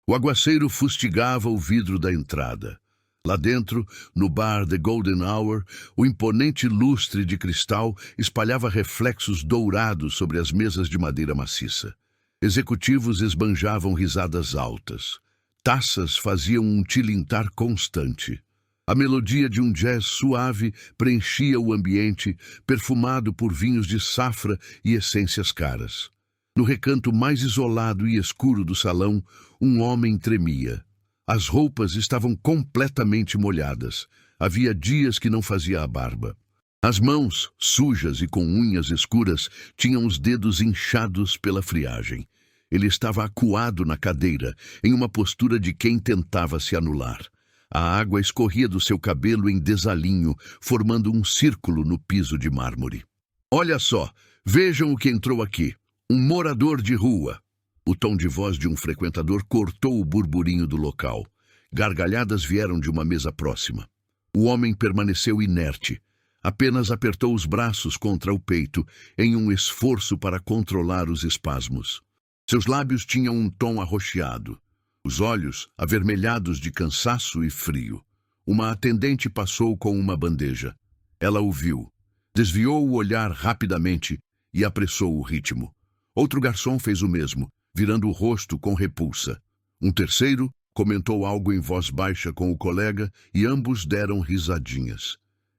O aguaceiro fustigava o vidro da entrada. Lá dentro, no bar The Golden Hour, o imponente lustre de cristal espalhava reflexos dourados sobre as mesas de madeira maciça. Executivos esbanjavam risadas altas. Taças faziam um tilintar constante. A melodia de um jazz suave preenchia o ambiente, perfumado por vinhos de safra e essências caras. No recanto mais isolado e escuro do salão, um homem tremia. As roupas estavam completamente molhadas. Havia dias que não fazia a barba. As mãos, sujas e com unhas escuras, tinham os dedos inchados pela friagem. Ele estava acuado na cadeira, em uma postura de quem tentava se anular. A água escorria do seu cabelo em desalinho, formando um círculo no piso de mármore. "Olha só, vejam o que entrou aqui. Um morador de rua." O tom de voz de um frequentador cortou o burburinho do local. Gargalhadas vieram de uma mesa próxima. O homem permaneceu inerte. Apenas apertou os braços contra o peito, em um esforço para controlar os espasmos. Seus lábios tinham um tom arroxeado. Os olhos avermelhados de cansaço e frio. Uma atendente passou com uma bandeja. Ela o viu. Desviou o olhar rapidamente e apressou o ritmo. Outro garçom fez o mesmo, virando o rosto com repulsa. Um terceiro comentou algo em voz baixa com o colega e ambos deram risadinhas.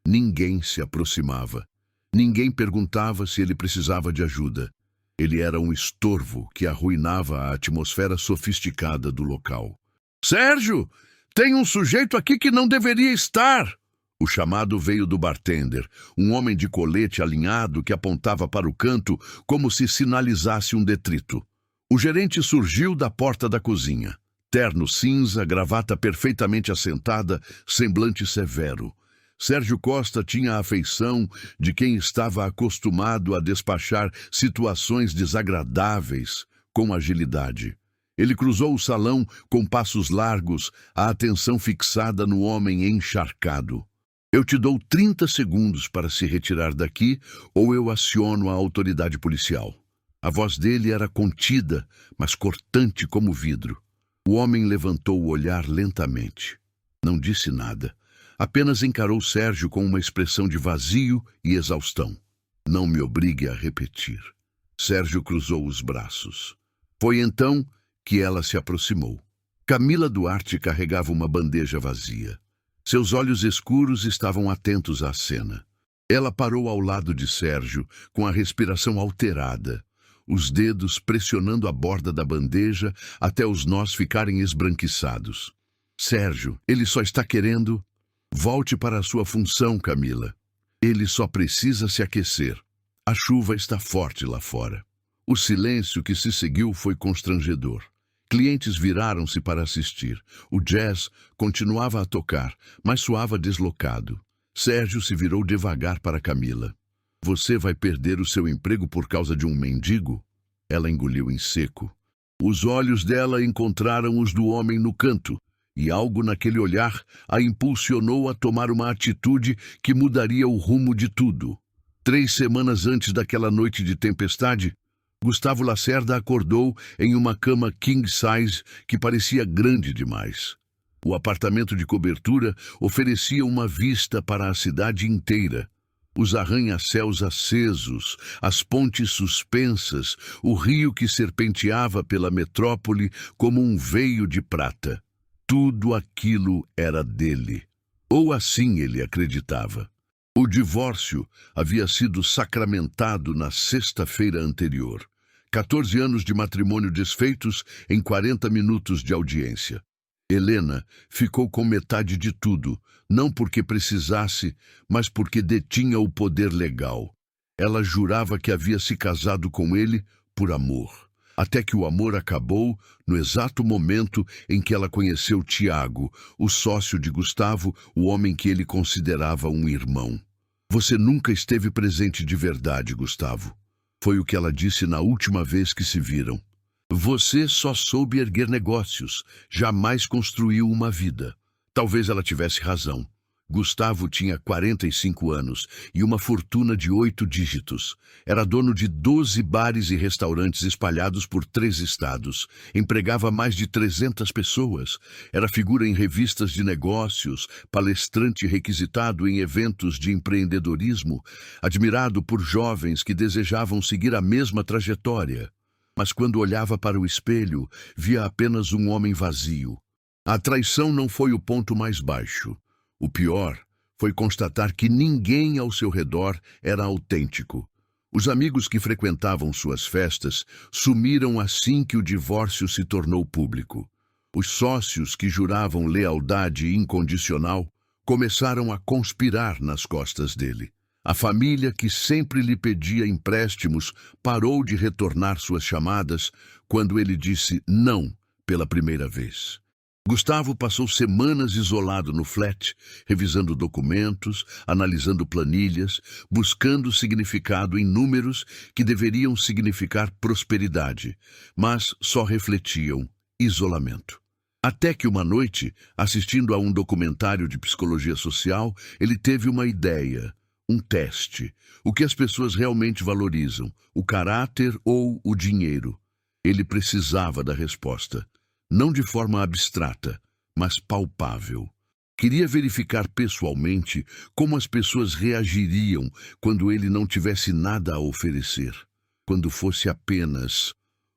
Ninguém se aproximava. Ninguém perguntava se ele precisava de ajuda. Ele era um estorvo que arruinava a atmosfera sofisticada do local. "Sérgio, tem um sujeito aqui que não deveria estar!" O chamado veio do bartender, um homem de colete alinhado que apontava para o canto como se sinalizasse um detrito. O gerente surgiu da porta da cozinha. Terno cinza, gravata perfeitamente assentada, semblante severo. Sérgio Costa tinha a afeição de quem estava acostumado a despachar situações desagradáveis com agilidade. Ele cruzou o salão com passos largos, a atenção fixada no homem encharcado. "Eu te dou 30 segundos para se retirar daqui ou eu aciono a autoridade policial." A voz dele era contida, mas cortante como vidro. O homem levantou o olhar lentamente. Não disse nada. Apenas encarou Sérgio com uma expressão de vazio e exaustão. "Não me obrigue a repetir." Sérgio cruzou os braços. Foi então que ela se aproximou. Camila Duarte carregava uma bandeja vazia. Seus olhos escuros estavam atentos à cena. Ela parou ao lado de Sérgio, com a respiração alterada, os dedos pressionando a borda da bandeja até os nós ficarem esbranquiçados. "Sérgio, ele só está querendo..." "Volte para a sua função, Camila. Ele só precisa se aquecer. A chuva está forte lá fora." O silêncio que se seguiu foi constrangedor. Clientes viraram-se para assistir. O jazz continuava a tocar, mas soava deslocado. Sérgio se virou devagar para Camila. "Você vai perder o seu emprego por causa de um mendigo?" Ela engoliu em seco. Os olhos dela encontraram os do homem no canto, e algo naquele olhar a impulsionou a tomar uma atitude que mudaria o rumo de tudo. 3 semanas antes daquela noite de tempestade, Gustavo Lacerda acordou em uma cama king size que parecia grande demais. O apartamento de cobertura oferecia uma vista para a cidade inteira. Os arranha-céus acesos, as pontes suspensas, o rio que serpenteava pela metrópole como um veio de prata. Tudo aquilo era dele. Ou assim ele acreditava. O divórcio havia sido sacramentado na sexta-feira anterior. 14 anos de matrimônio desfeitos em 40 minutos de audiência. Helena ficou com metade de tudo, não porque precisasse, mas porque detinha o poder legal. Ela jurava que havia se casado com ele por amor, até que o amor acabou no exato momento em que ela conheceu Tiago, o sócio de Gustavo, o homem que ele considerava um irmão. "Você nunca esteve presente de verdade, Gustavo." Foi o que ela disse na última vez que se viram. "Você só soube erguer negócios, jamais construiu uma vida." Talvez ela tivesse razão. Gustavo tinha 45 anos e uma fortuna de 8 dígitos. Era dono de 12 bares e restaurantes espalhados por 3 estados. Empregava mais de 300 pessoas. Era figura em revistas de negócios, palestrante requisitado em eventos de empreendedorismo, admirado por jovens que desejavam seguir a mesma trajetória. Mas quando olhava para o espelho, via apenas um homem vazio. A traição não foi o ponto mais baixo. O pior foi constatar que ninguém ao seu redor era autêntico. Os amigos que frequentavam suas festas sumiram assim que o divórcio se tornou público. Os sócios que juravam lealdade incondicional começaram a conspirar nas costas dele. A família que sempre lhe pedia empréstimos parou de retornar suas chamadas quando ele disse não pela primeira vez. Gustavo passou semanas isolado no flat, revisando documentos, analisando planilhas, buscando significado em números que deveriam significar prosperidade, mas só refletiam isolamento. Até que uma noite, assistindo a um documentário de psicologia social, ele teve uma ideia, um teste. O que as pessoas realmente valorizam, o caráter ou o dinheiro? Ele precisava da resposta. Não de forma abstrata, mas palpável. Queria verificar pessoalmente como as pessoas reagiriam quando ele não tivesse nada a oferecer, quando fosse apenas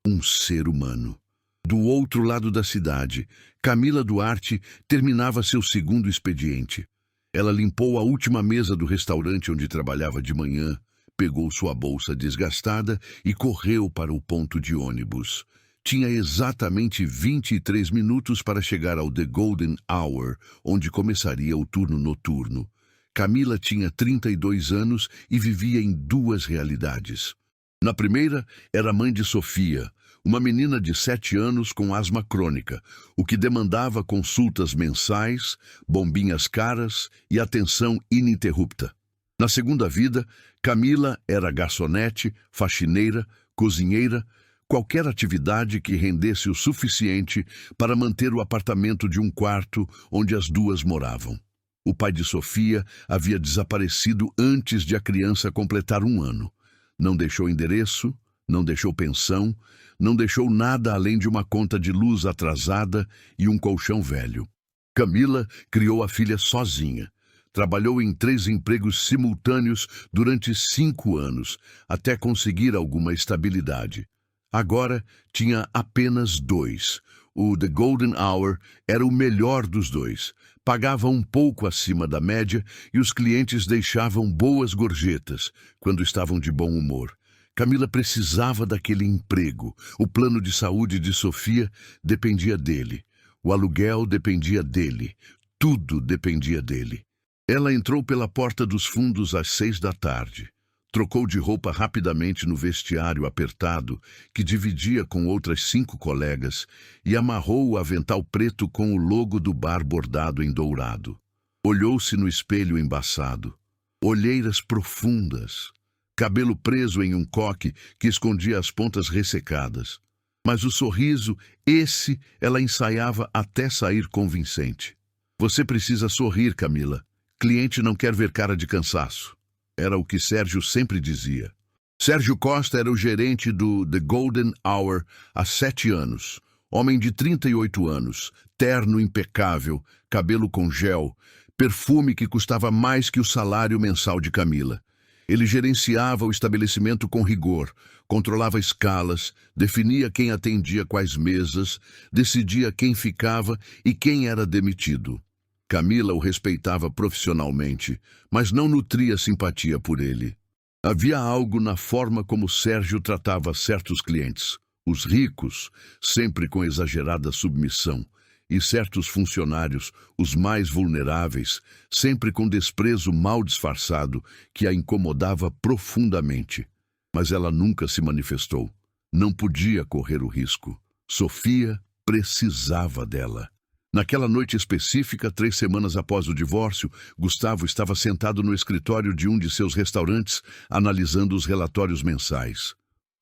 um ser humano. Do outro lado da cidade, Camila Duarte terminava seu segundo expediente. Ela limpou a última mesa do restaurante onde trabalhava de manhã, pegou sua bolsa desgastada e correu para o ponto de ônibus. Tinha exatamente 23 minutos para chegar ao The Golden Hour, onde começaria o turno noturno. Camila tinha 32 anos e vivia em 2 realidades. Na primeira, era mãe de Sofia, uma menina de 7 anos com asma crônica, o que demandava consultas mensais, bombinhas caras e atenção ininterrupta. Na segunda vida, Camila era garçonete, faxineira, cozinheira, qualquer atividade que rendesse o suficiente para manter o apartamento de um quarto onde as duas moravam. O pai de Sofia havia desaparecido antes de a criança completar 1 ano. Não deixou endereço, não deixou pensão, não deixou nada além de uma conta de luz atrasada e um colchão velho. Camila criou a filha sozinha. Trabalhou em 3 empregos simultâneos durante 5 anos, até conseguir alguma estabilidade. Agora tinha apenas 2. O The Golden Hour era o melhor dos 2. Pagava um pouco acima da média e os clientes deixavam boas gorjetas quando estavam de bom humor. Camila precisava daquele emprego. O plano de saúde de Sofia dependia dele. O aluguel dependia dele. Tudo dependia dele. Ela entrou pela porta dos fundos às 6 da tarde. Trocou de roupa rapidamente no vestiário apertado, que dividia com outras 5 colegas, e amarrou o avental preto com o logo do bar bordado em dourado. Olhou-se no espelho embaçado. Olheiras profundas. Cabelo preso em um coque que escondia as pontas ressecadas. Mas o sorriso, esse, ela ensaiava até sair convincente. Você precisa sorrir, Camila. Cliente não quer ver cara de cansaço. Era o que Sérgio sempre dizia. Sérgio Costa era o gerente do The Golden Hour há 7 anos. Homem de 38 anos, terno impecável, cabelo com gel, perfume que custava mais que o salário mensal de Camila. Ele gerenciava o estabelecimento com rigor, controlava escalas, definia quem atendia quais mesas, decidia quem ficava e quem era demitido. Camila o respeitava profissionalmente, mas não nutria simpatia por ele. Havia algo na forma como Sérgio tratava certos clientes, os ricos, sempre com exagerada submissão, e certos funcionários, os mais vulneráveis, sempre com desprezo mal disfarçado, que a incomodava profundamente. Mas ela nunca se manifestou. Não podia correr o risco. Sofia precisava dela. Naquela noite específica, 3 semanas após o divórcio, Gustavo estava sentado no escritório de um de seus restaurantes, analisando os relatórios mensais.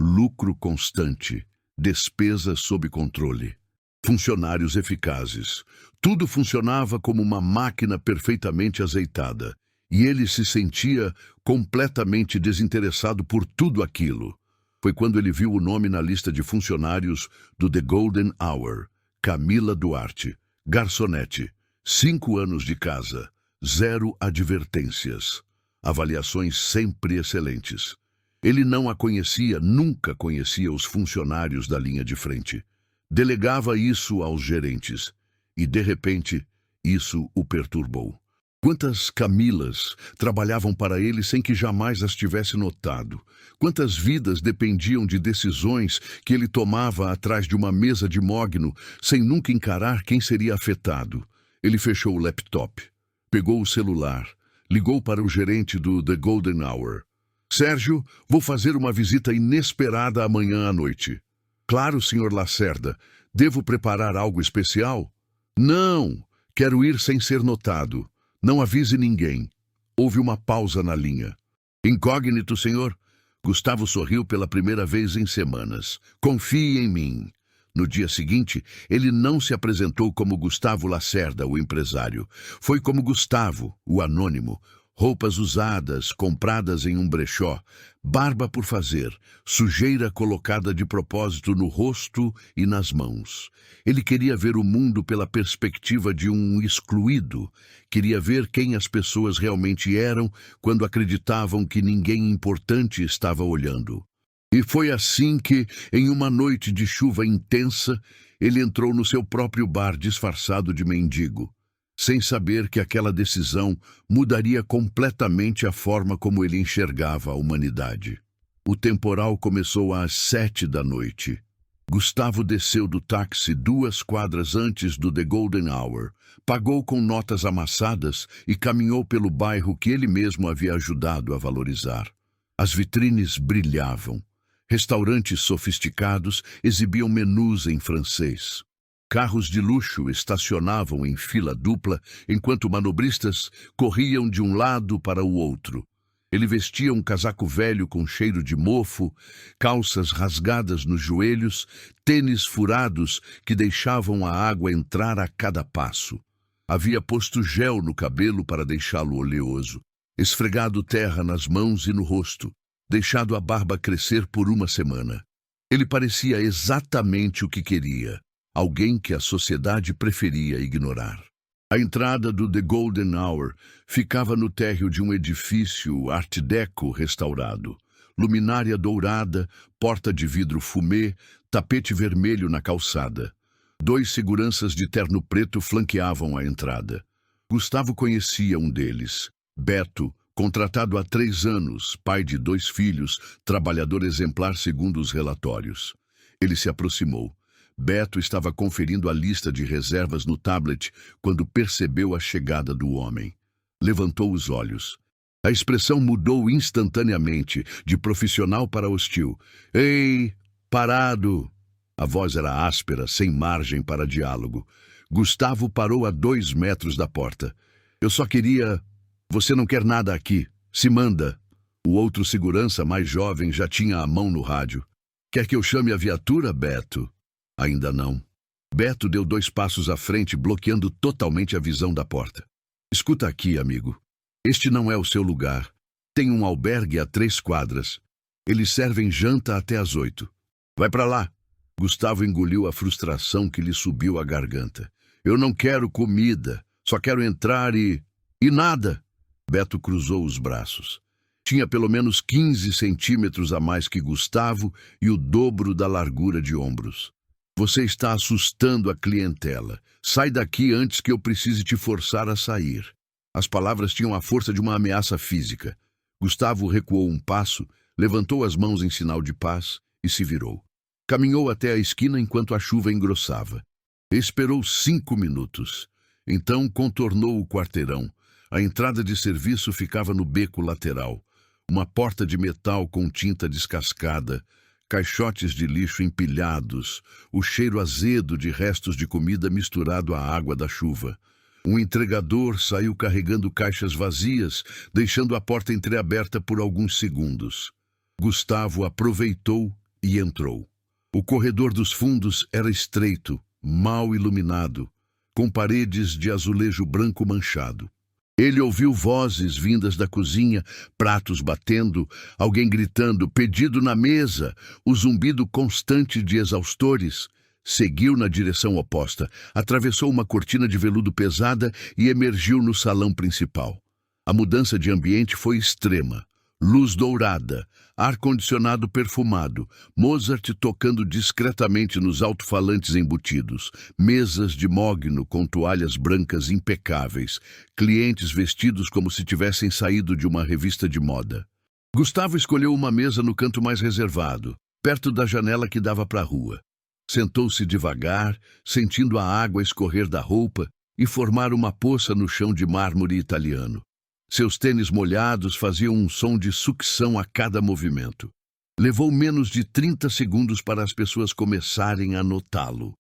Lucro constante, despesas sob controle. funcionários eficazes. Tudo funcionava como uma máquina perfeitamente azeitada, e ele se sentia completamente desinteressado por tudo aquilo. Foi quando ele viu o nome na lista de funcionários do The Golden Hour: Camila Duarte, garçonete, 5 anos de casa, 0 advertências, avaliações sempre excelentes. Ele não a conhecia, nunca conhecia os funcionários da linha de frente. Delegava isso aos gerentes, e de repente, isso o perturbou. Quantas Camilas trabalhavam para ele sem que jamais as tivesse notado? Quantas vidas dependiam de decisões que ele tomava atrás de uma mesa de mogno, sem nunca encarar quem seria afetado? Ele fechou o laptop, pegou o celular, ligou para o gerente do The Golden Hour. Sérgio, vou fazer uma visita inesperada amanhã à noite. Claro, Sr. Lacerda. Devo preparar algo especial? Não, quero ir sem ser notado. Não avise ninguém. Houve uma pausa na linha. Incógnito, senhor? Gustavo sorriu pela primeira vez em semanas. Confie em mim. No dia seguinte, ele não se apresentou como Gustavo Lacerda, o empresário. Foi como Gustavo, o anônimo. Roupas usadas, compradas em um brechó, barba por fazer, sujeira colocada de propósito no rosto e nas mãos. Ele queria ver o mundo pela perspectiva de um excluído, queria ver quem as pessoas realmente eram quando acreditavam que ninguém importante estava olhando. E foi assim que, em uma noite de chuva intensa, ele entrou no seu próprio bar disfarçado de mendigo, sem saber que aquela decisão mudaria completamente a forma como ele enxergava a humanidade. O temporal começou às 7 da noite. Gustavo desceu do táxi 2 quadras antes do The Golden Hour, pagou com notas amassadas e caminhou pelo bairro que ele mesmo havia ajudado a valorizar. As vitrines brilhavam. Restaurantes sofisticados exibiam menus em francês. Carros de luxo estacionavam em fila dupla, enquanto manobristas corriam de um lado para o outro. Ele vestia um casaco velho com cheiro de mofo, calças rasgadas nos joelhos, tênis furados que deixavam a água entrar a cada passo. Havia posto gel no cabelo para deixá-lo oleoso, esfregado terra nas mãos e no rosto, deixado a barba crescer por uma semana. Ele parecia exatamente o que queria. Alguém que a sociedade preferia ignorar. A entrada do The Golden Hour ficava no térreo de um edifício Art Deco restaurado. Luminária dourada, porta de vidro fumê, tapete vermelho na calçada. 2 seguranças de terno preto flanqueavam a entrada. Gustavo conhecia um deles, Beto, contratado há 3 anos, pai de 2 filhos, trabalhador exemplar segundo os relatórios. Ele se aproximou. Beto estava conferindo a lista de reservas no tablet quando percebeu a chegada do homem. Levantou os olhos. A expressão mudou instantaneamente, de profissional para hostil. Ei, parado! A voz era áspera, sem margem para diálogo. Gustavo parou a 2 metros da porta. Eu só queria... Você não quer nada aqui. Se manda. O outro segurança, mais jovem, já tinha a mão no rádio. Quer que eu chame a viatura, Beto? Ainda não. Beto deu 2 passos à frente, bloqueando totalmente a visão da porta. Escuta aqui, amigo. Este não é o seu lugar. Tem um albergue a 3 quadras. Eles servem janta até às 8. Vai pra lá. Gustavo engoliu a frustração que lhe subiu à garganta. Eu não quero comida. Só quero entrar e nada. Beto cruzou os braços. Tinha pelo menos 15 centímetros a mais que Gustavo e o dobro da largura de ombros. Você está assustando a clientela. Sai daqui antes que eu precise te forçar a sair. As palavras tinham a força de uma ameaça física. Gustavo recuou um passo, levantou as mãos em sinal de paz e se virou. Caminhou até a esquina enquanto a chuva engrossava. Esperou 5 minutos. Então contornou o quarteirão. A entrada de serviço ficava no beco lateral. Uma porta de metal com tinta descascada, caixotes de lixo empilhados, o cheiro azedo de restos de comida misturado à água da chuva. Um entregador saiu carregando caixas vazias, deixando a porta entreaberta por alguns segundos. Gustavo aproveitou e entrou. O corredor dos fundos era estreito, mal iluminado, com paredes de azulejo branco manchado. Ele ouviu vozes vindas da cozinha, pratos batendo, alguém gritando, pedido na mesa, o zumbido constante de exaustores. Seguiu na direção oposta, atravessou uma cortina de veludo pesada e emergiu no salão principal. A mudança de ambiente foi extrema. Luz dourada, ar-condicionado perfumado, Mozart tocando discretamente nos alto-falantes embutidos, mesas de mogno com toalhas brancas impecáveis, clientes vestidos como se tivessem saído de uma revista de moda. Gustavo escolheu uma mesa no canto mais reservado, perto da janela que dava para a rua. Sentou-se devagar, sentindo a água escorrer da roupa e formar uma poça no chão de mármore italiano. Seus tênis molhados faziam um som de sucção a cada movimento. Levou menos de 30 segundos para as pessoas começarem a notá-lo.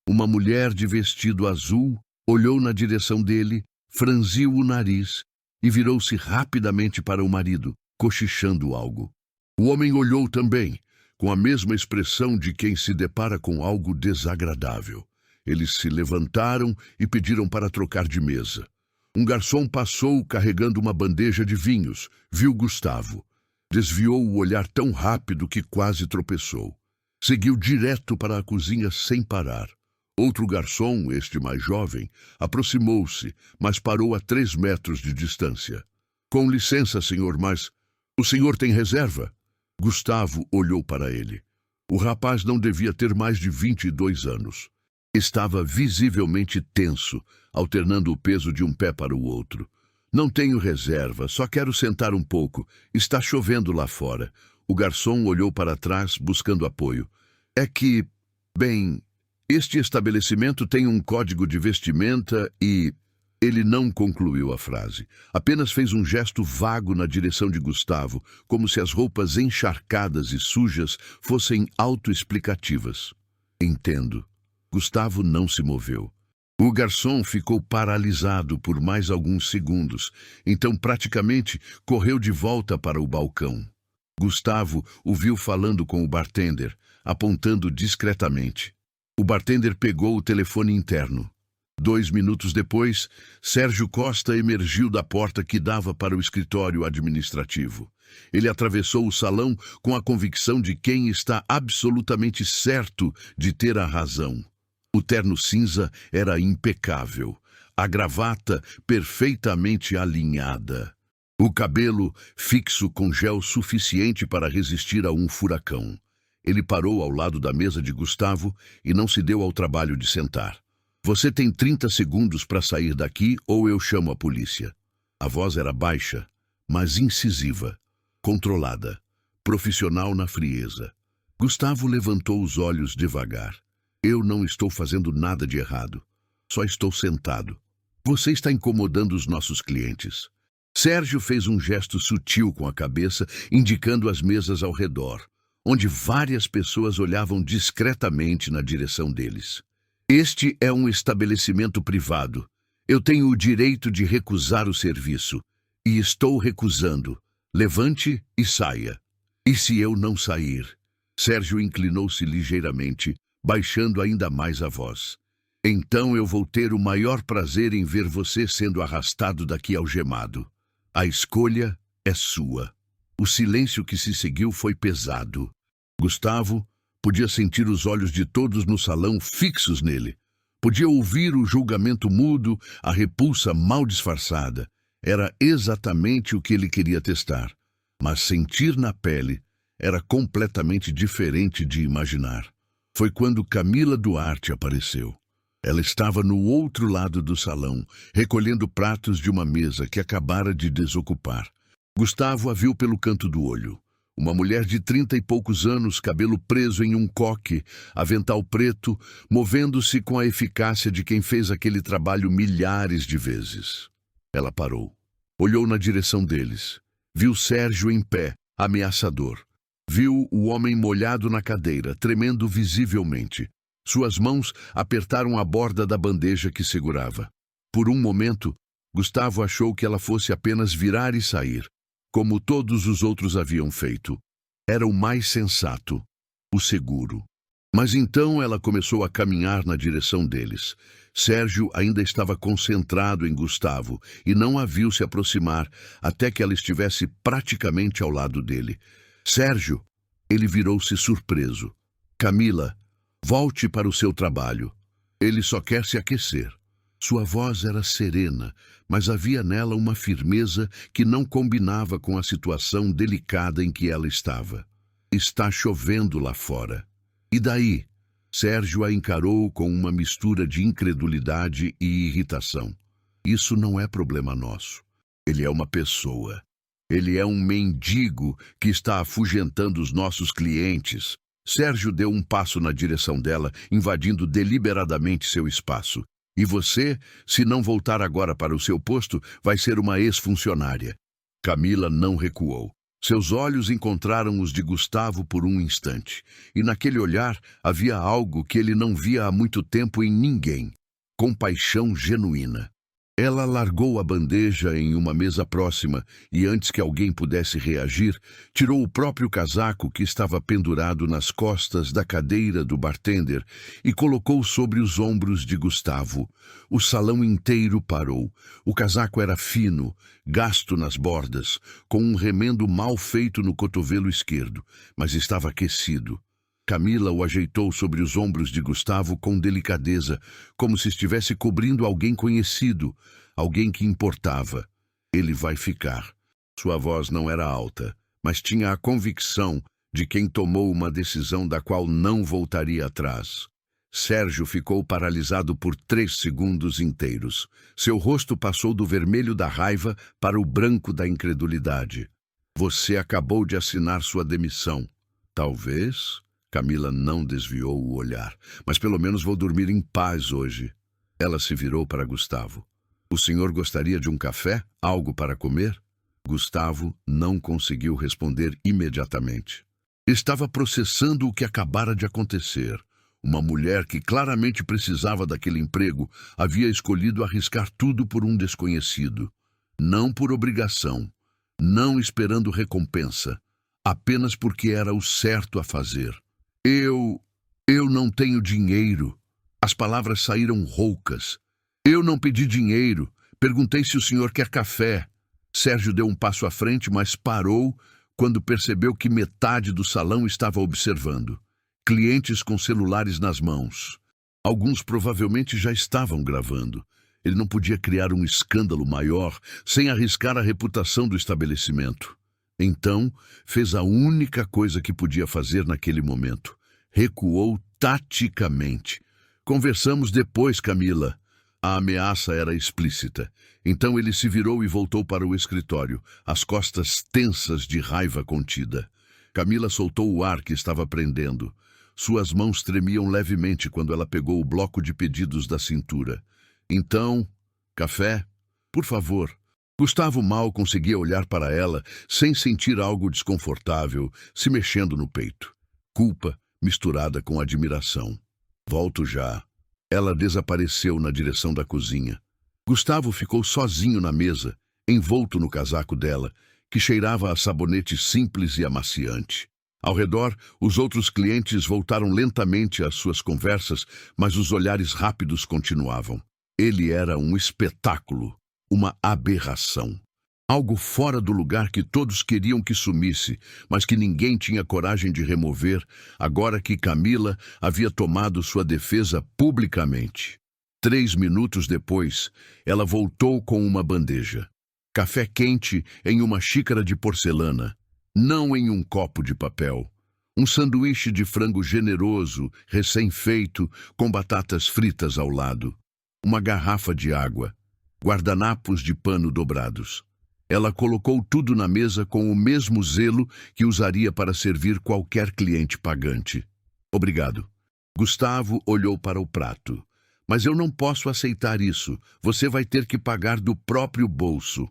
Uma mulher de vestido azul olhou na direção dele, franziu o nariz e virou-se rapidamente para o marido, cochichando algo. O homem olhou também, com a mesma expressão de quem se depara com algo desagradável. Eles se levantaram e pediram para trocar de mesa. Um garçom passou carregando uma bandeja de vinhos, viu Gustavo. Desviou o olhar tão rápido que quase tropeçou. Seguiu direto para a cozinha sem parar. Outro garçom, este mais jovem, aproximou-se, mas parou a 3 metros de distância. Com licença, senhor, mas o senhor tem reserva? Gustavo olhou para ele. O rapaz não devia ter mais de 22 anos. Estava visivelmente tenso, alternando o peso de um pé para o outro. Não tenho reserva, só quero sentar um pouco. Está chovendo lá fora. O garçom olhou para trás, buscando apoio. É que, bem, este estabelecimento tem um código de vestimenta e... Ele não concluiu a frase. Apenas fez um gesto vago na direção de Gustavo, como se as roupas encharcadas e sujas fossem autoexplicativas. Entendo. Gustavo não se moveu. O garçom ficou paralisado por mais alguns segundos, então praticamente correu de volta para o balcão. Gustavo o viu falando com o bartender, apontando discretamente. O bartender pegou o telefone interno. 2 minutos depois, Sérgio Costa emergiu da porta que dava para o escritório administrativo. Ele atravessou o salão com a convicção de quem está absolutamente certo de ter a razão. O terno cinza era impecável, a gravata perfeitamente alinhada. O cabelo fixo com gel suficiente para resistir a um furacão. Ele parou ao lado da mesa de Gustavo e não se deu ao trabalho de sentar. Você tem 30 segundos para sair daqui ou eu chamo a polícia. A voz era baixa, mas incisiva, controlada, profissional na frieza. Gustavo levantou os olhos devagar. Eu não estou fazendo nada de errado. Só estou sentado. Você está incomodando os nossos clientes. Sérgio fez um gesto sutil com a cabeça, indicando as mesas ao redor, onde várias pessoas olhavam discretamente na direção deles. Este é um estabelecimento privado. Eu tenho o direito de recusar o serviço. E estou recusando. Levante e saia. E se eu não sair? Sérgio inclinou-se ligeiramente, baixando ainda mais a voz. Então eu vou ter o maior prazer em ver você sendo arrastado daqui algemado. A escolha é sua. O silêncio que se seguiu foi pesado. Gustavo podia sentir os olhos de todos no salão fixos nele. Podia ouvir o julgamento mudo, a repulsa mal disfarçada. Era exatamente o que ele queria testar. Mas sentir na pele era completamente diferente de imaginar. Foi quando Camila Duarte apareceu. Ela estava no outro lado do salão, recolhendo pratos de uma mesa que acabara de desocupar. Gustavo a viu pelo canto do olho. Uma mulher de 30 e poucos anos, cabelo preso em um coque, avental preto, movendo-se com a eficácia de quem fez aquele trabalho milhares de vezes. Ela parou. Olhou na direção deles. Viu Sérgio em pé, ameaçador. Viu o homem molhado na cadeira, tremendo visivelmente. Suas mãos apertaram a borda da bandeja que segurava. Por um momento, Gustavo achou que ela fosse apenas virar e sair, como todos os outros haviam feito. Era o mais sensato, o seguro. Mas então ela começou a caminhar na direção deles. Sérgio ainda estava concentrado em Gustavo e não a viu se aproximar até que ela estivesse praticamente ao lado dele. Sérgio, ele virou-se surpreso. Camila, volte para o seu trabalho. Ele só quer se aquecer. Sua voz era serena, mas havia nela uma firmeza que não combinava com a situação delicada em que ela estava. Está chovendo lá fora. E daí? Sérgio a encarou com uma mistura de incredulidade e irritação. Isso não é problema nosso. Ele é uma pessoa. Ele é um mendigo que está afugentando os nossos clientes. Sérgio deu um passo na direção dela, invadindo deliberadamente seu espaço. E você, se não voltar agora para o seu posto, vai ser uma ex-funcionária. Camila não recuou. Seus olhos encontraram os de Gustavo por um instante, e naquele olhar havia algo que ele não via há muito tempo em ninguém: compaixão genuína. Ela largou a bandeja em uma mesa próxima e, antes que alguém pudesse reagir, tirou o próprio casaco que estava pendurado nas costas da cadeira do bartender e colocou sobre os ombros de Gustavo. O salão inteiro parou. O casaco era fino, gasto nas bordas, com um remendo mal feito no cotovelo esquerdo, mas estava aquecido. Camila o ajeitou sobre os ombros de Gustavo com delicadeza, como se estivesse cobrindo alguém conhecido, alguém que importava. Ele vai ficar. Sua voz não era alta, mas tinha a convicção de quem tomou uma decisão da qual não voltaria atrás. Sérgio ficou paralisado por 3 segundos inteiros. Seu rosto passou do vermelho da raiva para o branco da incredulidade. Você acabou de assinar sua demissão. Talvez... Camila não desviou o olhar. Mas pelo menos vou dormir em paz hoje. Ela se virou para Gustavo. O senhor gostaria de um café? Algo para comer? Gustavo não conseguiu responder imediatamente. Estava processando o que acabara de acontecer. Uma mulher que claramente precisava daquele emprego havia escolhido arriscar tudo por um desconhecido. Não por obrigação. Não esperando recompensa. Apenas porque era o certo a fazer. Eu não tenho dinheiro. As palavras saíram roucas. Eu não pedi dinheiro. Perguntei se o senhor quer café. Sérgio deu um passo à frente, mas parou quando percebeu que metade do salão estava observando. Clientes com celulares nas mãos. Alguns provavelmente já estavam gravando. Ele não podia criar um escândalo maior sem arriscar a reputação do estabelecimento. Então, fez a única coisa que podia fazer naquele momento. Recuou taticamente. Conversamos depois, Camila. A ameaça era explícita. Então ele se virou e voltou para o escritório, as costas tensas de raiva contida. Camila soltou o ar que estava prendendo. Suas mãos tremiam levemente quando ela pegou o bloco de pedidos da cintura. Então, café? Por favor. Gustavo mal conseguia olhar para ela sem sentir algo desconfortável se mexendo no peito. Culpa misturada com admiração. Volto já. Ela desapareceu na direção da cozinha. Gustavo ficou sozinho na mesa, envolto no casaco dela, que cheirava a sabonete simples e amaciante. Ao redor, os outros clientes voltaram lentamente às suas conversas, mas os olhares rápidos continuavam. Ele era um espetáculo. Uma aberração. Algo fora do lugar que todos queriam que sumisse, mas que ninguém tinha coragem de remover, agora que Camila havia tomado sua defesa publicamente. 3 minutos depois, ela voltou com uma bandeja. Café quente em uma xícara de porcelana, não em um copo de papel. Um sanduíche de frango generoso, recém-feito, com batatas fritas ao lado. Uma garrafa de água. Guardanapos de pano dobrados. Ela colocou tudo na mesa com o mesmo zelo que usaria para servir qualquer cliente pagante. Obrigado. Gustavo olhou para o prato. Mas eu não posso aceitar isso. Você vai ter que pagar do próprio bolso.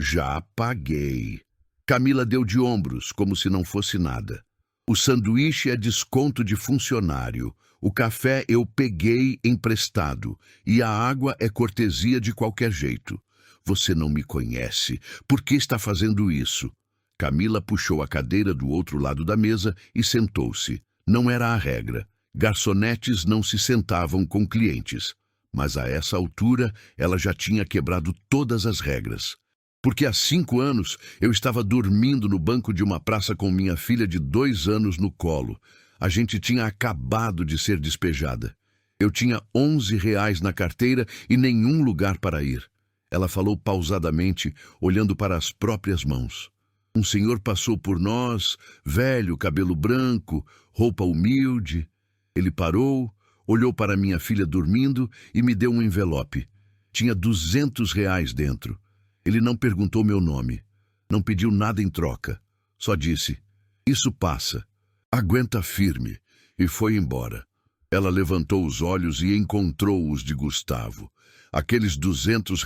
Já paguei. Camila deu de ombros, como se não fosse nada. O sanduíche é desconto de funcionário. O café eu peguei emprestado e a água é cortesia de qualquer jeito. Você não me conhece. Por que está fazendo isso? Camila puxou a cadeira do outro lado da mesa e sentou-se. Não era a regra. Garçonetes não se sentavam com clientes, mas a essa altura ela já tinha quebrado todas as regras. Porque há 5 anos eu estava dormindo no banco de uma praça com minha filha de 2 anos no colo. A gente tinha acabado de ser despejada. Eu tinha R$ 11 na carteira e nenhum lugar para ir. Ela falou pausadamente, olhando para as próprias mãos. Um senhor passou por nós, velho, cabelo branco, roupa humilde. Ele parou, olhou para minha filha dormindo e me deu um envelope. Tinha R$ 200 dentro. Ele não perguntou meu nome. Não pediu nada em troca. Só disse, isso passa. Aguenta firme. E foi embora. Ela levantou os olhos e encontrou os de Gustavo. Aqueles R$ 200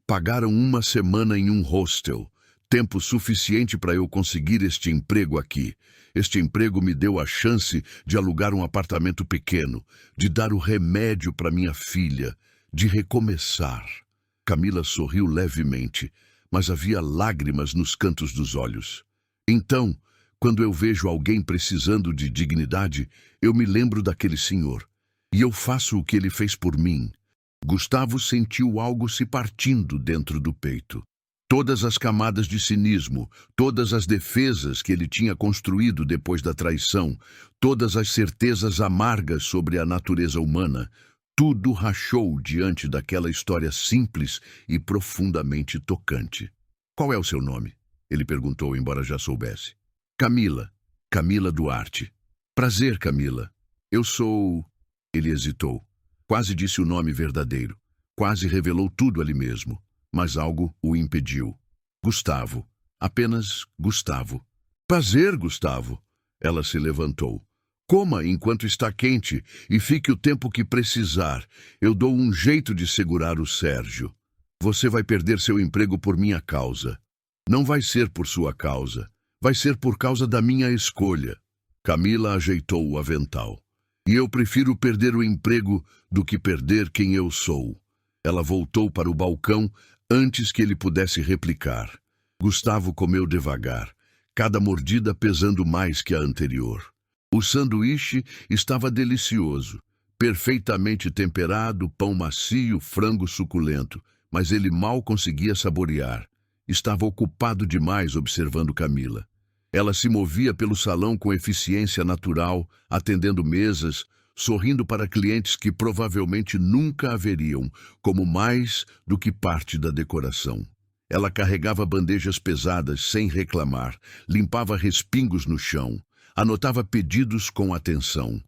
pagaram uma semana em um hostel. Tempo suficiente para eu conseguir este emprego aqui. Este emprego me deu a chance de alugar um apartamento pequeno, de dar o remédio para minha filha, de recomeçar. Camila sorriu levemente, mas havia lágrimas nos cantos dos olhos. Então, quando eu vejo alguém precisando de dignidade, eu me lembro daquele senhor. E eu faço o que ele fez por mim. Gustavo sentiu algo se partindo dentro do peito. Todas as camadas de cinismo, todas as defesas que ele tinha construído depois da traição, todas as certezas amargas sobre a natureza humana, tudo rachou diante daquela história simples e profundamente tocante. Qual é o seu nome? Ele perguntou, embora já soubesse. Camila. Camila Duarte. Prazer, Camila. Eu sou... Ele hesitou. Quase disse o nome verdadeiro. Quase revelou tudo ali mesmo. Mas algo o impediu. Gustavo. Apenas Gustavo. Prazer, Gustavo. Ela se levantou. Coma enquanto está quente e fique o tempo que precisar. Eu dou um jeito de segurar o Sérgio. Você vai perder seu emprego por minha causa. Não vai ser por sua causa. Vai ser por causa da minha escolha. Camila ajeitou o avental. E eu prefiro perder o emprego do que perder quem eu sou. Ela voltou para o balcão antes que ele pudesse replicar. Gustavo comeu devagar, cada mordida pesando mais que a anterior. O sanduíche estava delicioso, perfeitamente temperado, pão macio, frango suculento, mas ele mal conseguia saborear. Estava ocupado demais observando Camila. Ela se movia pelo salão com eficiência natural, atendendo mesas, sorrindo para clientes que provavelmente nunca a veriam como mais do que parte da decoração. Ela carregava bandejas pesadas sem reclamar, limpava respingos no chão, anotava pedidos com atenção.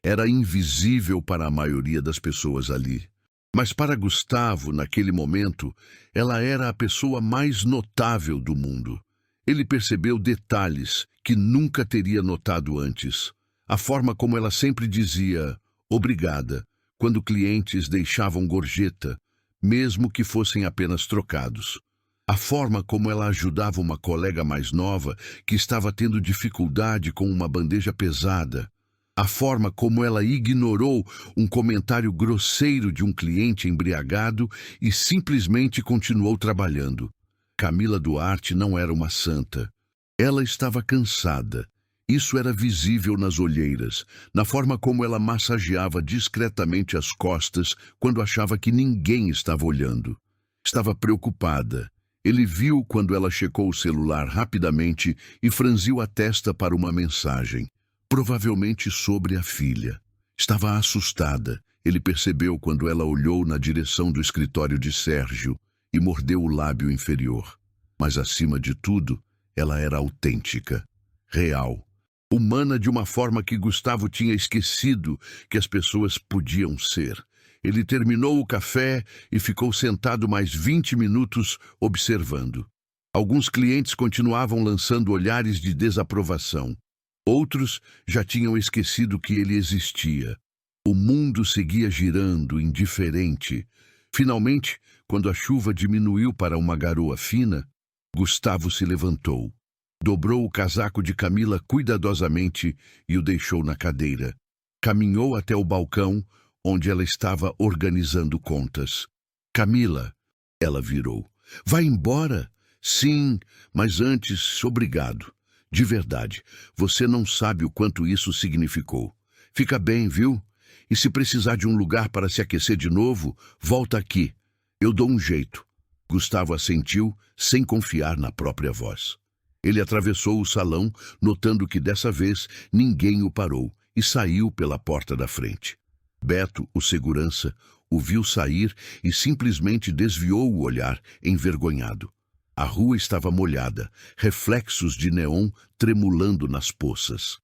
Era invisível para a maioria das pessoas ali. Mas para Gustavo, naquele momento, ela era a pessoa mais notável do mundo. Ele percebeu detalhes que nunca teria notado antes. A forma como ela sempre dizia obrigada quando clientes deixavam gorjeta, mesmo que fossem apenas trocados. A forma como ela ajudava uma colega mais nova que estava tendo dificuldade com uma bandeja pesada. A forma como ela ignorou um comentário grosseiro de um cliente embriagado e simplesmente continuou trabalhando. Camila Duarte não era uma santa. Ela estava cansada. Isso era visível nas olheiras, na forma como ela massageava discretamente as costas quando achava que ninguém estava olhando. Estava preocupada. Ele viu quando ela checou o celular rapidamente e franziu a testa para uma mensagem, provavelmente sobre a filha. Estava assustada. Ele percebeu quando ela olhou na direção do escritório de Sérgio e mordeu o lábio inferior. Mas, acima de tudo, ela era autêntica, real, humana de uma forma que Gustavo tinha esquecido que as pessoas podiam ser. Ele terminou o café e ficou sentado mais 20 minutos observando. Alguns clientes continuavam lançando olhares de desaprovação. Outros já tinham esquecido que ele existia. O mundo seguia girando, indiferente. Finalmente, quando a chuva diminuiu para uma garoa fina, Gustavo se levantou. Dobrou o casaco de Camila cuidadosamente e o deixou na cadeira. Caminhou até o balcão, onde ela estava organizando contas. Camila, ela virou. Vai embora? Sim, mas antes, obrigado. De verdade, você não sabe o quanto isso significou. Fica bem, viu? E se precisar de um lugar para se aquecer de novo, volta aqui. Eu dou um jeito. Gustavo assentiu, sem confiar na própria voz. Ele atravessou o salão, notando que dessa vez ninguém o parou, e saiu pela porta da frente. Beto, o segurança, o viu sair e simplesmente desviou o olhar, envergonhado. A rua estava molhada, reflexos de neon tremulando nas poças.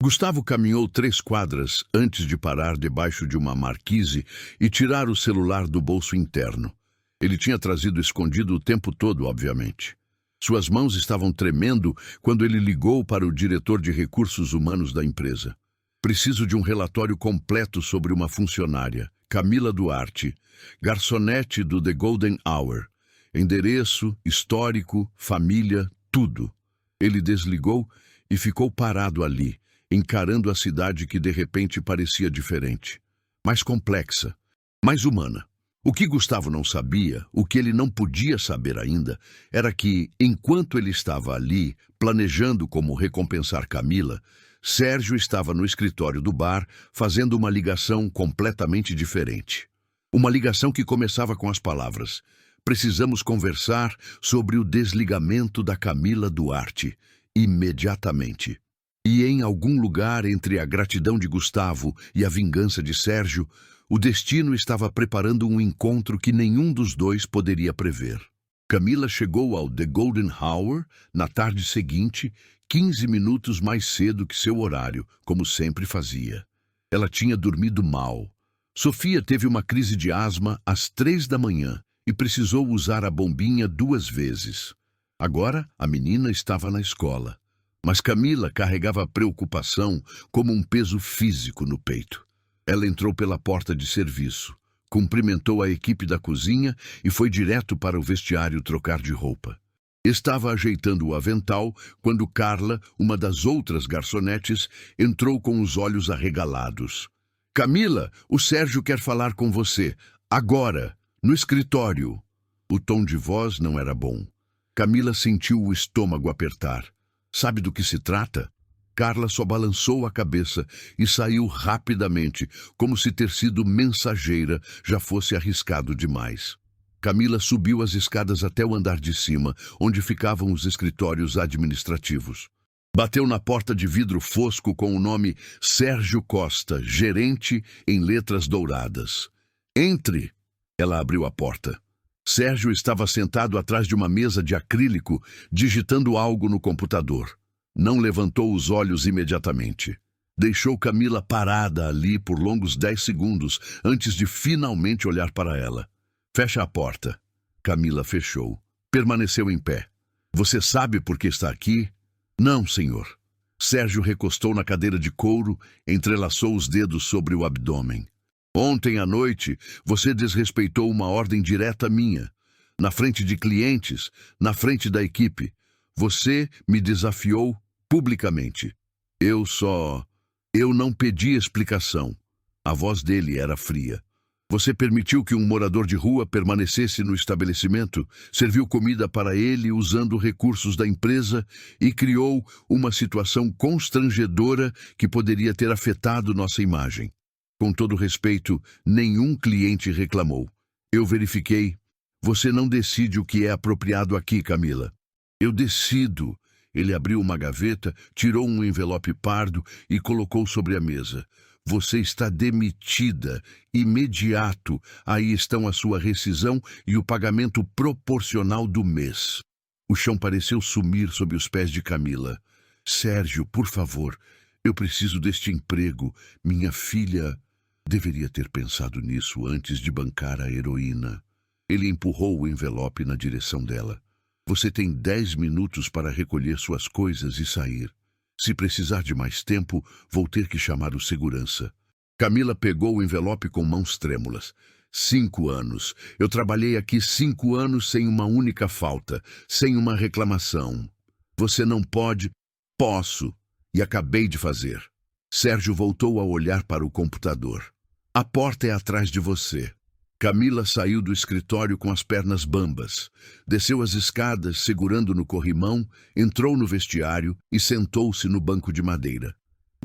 Gustavo caminhou 3 quadras antes de parar debaixo de uma marquise e tirar o celular do bolso interno. Ele tinha trazido escondido o tempo todo, obviamente. Suas mãos estavam tremendo quando ele ligou para o diretor de recursos humanos da empresa. Preciso de um relatório completo sobre uma funcionária, Camila Duarte, garçonete do The Golden Hour. Endereço, histórico, família, tudo. Ele desligou e ficou parado ali, encarando a cidade que de repente parecia diferente, mais complexa, mais humana. O que Gustavo não sabia, o que ele não podia saber ainda, era que, enquanto ele estava ali, planejando como recompensar Camila, Sérgio estava no escritório do bar, fazendo uma ligação completamente diferente. Uma ligação que começava com as palavras: "Precisamos conversar sobre o desligamento da Camila Duarte, imediatamente." E em algum lugar entre a gratidão de Gustavo e a vingança de Sérgio, o destino estava preparando um encontro que nenhum dos dois poderia prever. Camila chegou ao The Golden Hour na tarde seguinte, 15 minutos mais cedo que seu horário, como sempre fazia. Ela tinha dormido mal. Sofia teve uma crise de asma às 3 da manhã e precisou usar a bombinha 2 vezes. Agora, a menina estava na escola. Mas Camila carregava a preocupação como um peso físico no peito. Ela entrou pela porta de serviço, cumprimentou a equipe da cozinha e foi direto para o vestiário trocar de roupa. Estava ajeitando o avental quando Carla, uma das outras garçonetes, entrou com os olhos arregalados. "Camila, o Sérgio quer falar com você. Agora, no escritório." O tom de voz não era bom. Camila sentiu o estômago apertar. "Sabe do que se trata?" Carla só balançou a cabeça e saiu rapidamente, como se ter sido mensageira já fosse arriscado demais. Camila subiu as escadas até o andar de cima, onde ficavam os escritórios administrativos. Bateu na porta de vidro fosco com o nome Sérgio Costa, gerente, em letras douradas. "Entre!" Ela abriu a porta. Sérgio estava sentado atrás de uma mesa de acrílico, digitando algo no computador. Não levantou os olhos imediatamente. Deixou Camila parada ali por longos 10 segundos antes de finalmente olhar para ela. "Fecha a porta." Camila fechou. Permaneceu em pé. "Você sabe por que está aqui?" "Não, senhor." Sérgio recostou na cadeira de couro, entrelaçou os dedos sobre o abdômen. "Ontem à noite, você desrespeitou uma ordem direta minha. Na frente de clientes, na frente da equipe. Você me desafiou publicamente. Eu não pedi explicação." A voz dele era fria. "Você permitiu que um morador de rua permanecesse no estabelecimento, serviu comida para ele usando recursos da empresa e criou uma situação constrangedora que poderia ter afetado nossa imagem. Com todo respeito, nenhum cliente reclamou. Eu verifiquei. Você não decide o que é apropriado aqui, Camila." "Eu decido." Ele abriu uma gaveta, tirou um envelope pardo e colocou sobre a mesa. "Você está demitida. Imediato. Aí estão a sua rescisão e o pagamento proporcional do mês." O chão pareceu sumir sob os pés de Camila. "Sérgio, por favor, eu preciso deste emprego. Minha filha..." Deveria ter pensado nisso antes de bancar a heroína. Ele empurrou o envelope na direção dela. "Você tem 10 minutos para recolher suas coisas e sair. Se precisar de mais tempo, vou ter que chamar o segurança." Camila pegou o envelope com mãos trêmulas. 5 anos. Eu trabalhei aqui 5 anos sem uma única falta, sem uma reclamação. Você não pode... Posso. E acabei de fazer." Sérgio voltou a olhar para o computador. "A porta é atrás de você." Camila saiu do escritório com as pernas bambas. Desceu as escadas, segurando no corrimão, entrou no vestiário e sentou-se no banco de madeira.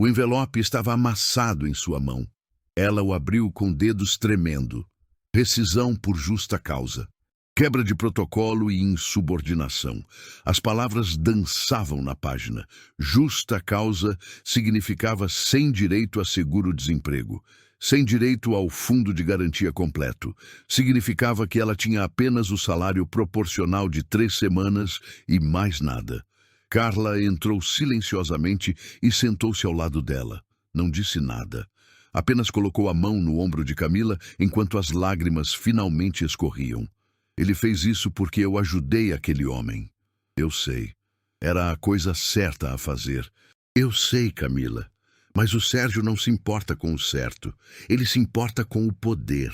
O envelope estava amassado em sua mão. Ela o abriu com dedos tremendo. Rescisão por justa causa. Quebra de protocolo e insubordinação. As palavras dançavam na página. Justa causa significava sem direito a seguro-desemprego, sem direito ao fundo de garantia completo. Significava que ela tinha apenas o salário proporcional de 3 semanas e mais nada. Carla entrou silenciosamente e sentou-se ao lado dela. Não disse nada. Apenas colocou a mão no ombro de Camila enquanto as lágrimas finalmente escorriam. Ele fez isso porque eu ajudei aquele homem. Eu sei. Era a coisa certa a fazer. Eu sei, Camila. Mas o Sérgio não se importa com o certo. Ele se importa com o poder.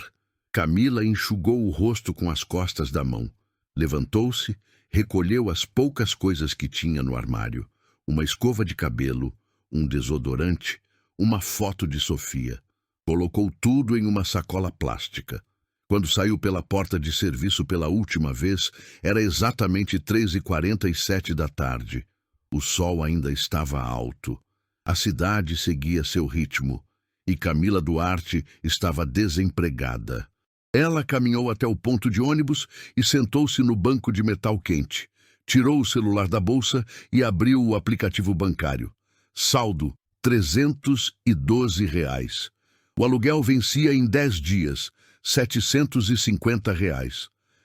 Camila enxugou o rosto com as costas da mão. Levantou-se, recolheu as poucas coisas que tinha no armário. Uma escova de cabelo, um desodorante, uma foto de Sofia. Colocou tudo em uma sacola plástica. Quando saiu pela porta de serviço pela última vez, era exatamente 3h47 da tarde. O sol ainda estava alto. A cidade seguia seu ritmo. E Camila Duarte estava desempregada. Ela caminhou até o ponto de ônibus e sentou-se no banco de metal quente. Tirou o celular da bolsa e abriu o aplicativo bancário. Saldo, R$ 312. O aluguel vencia em 10 dias. R$ 750.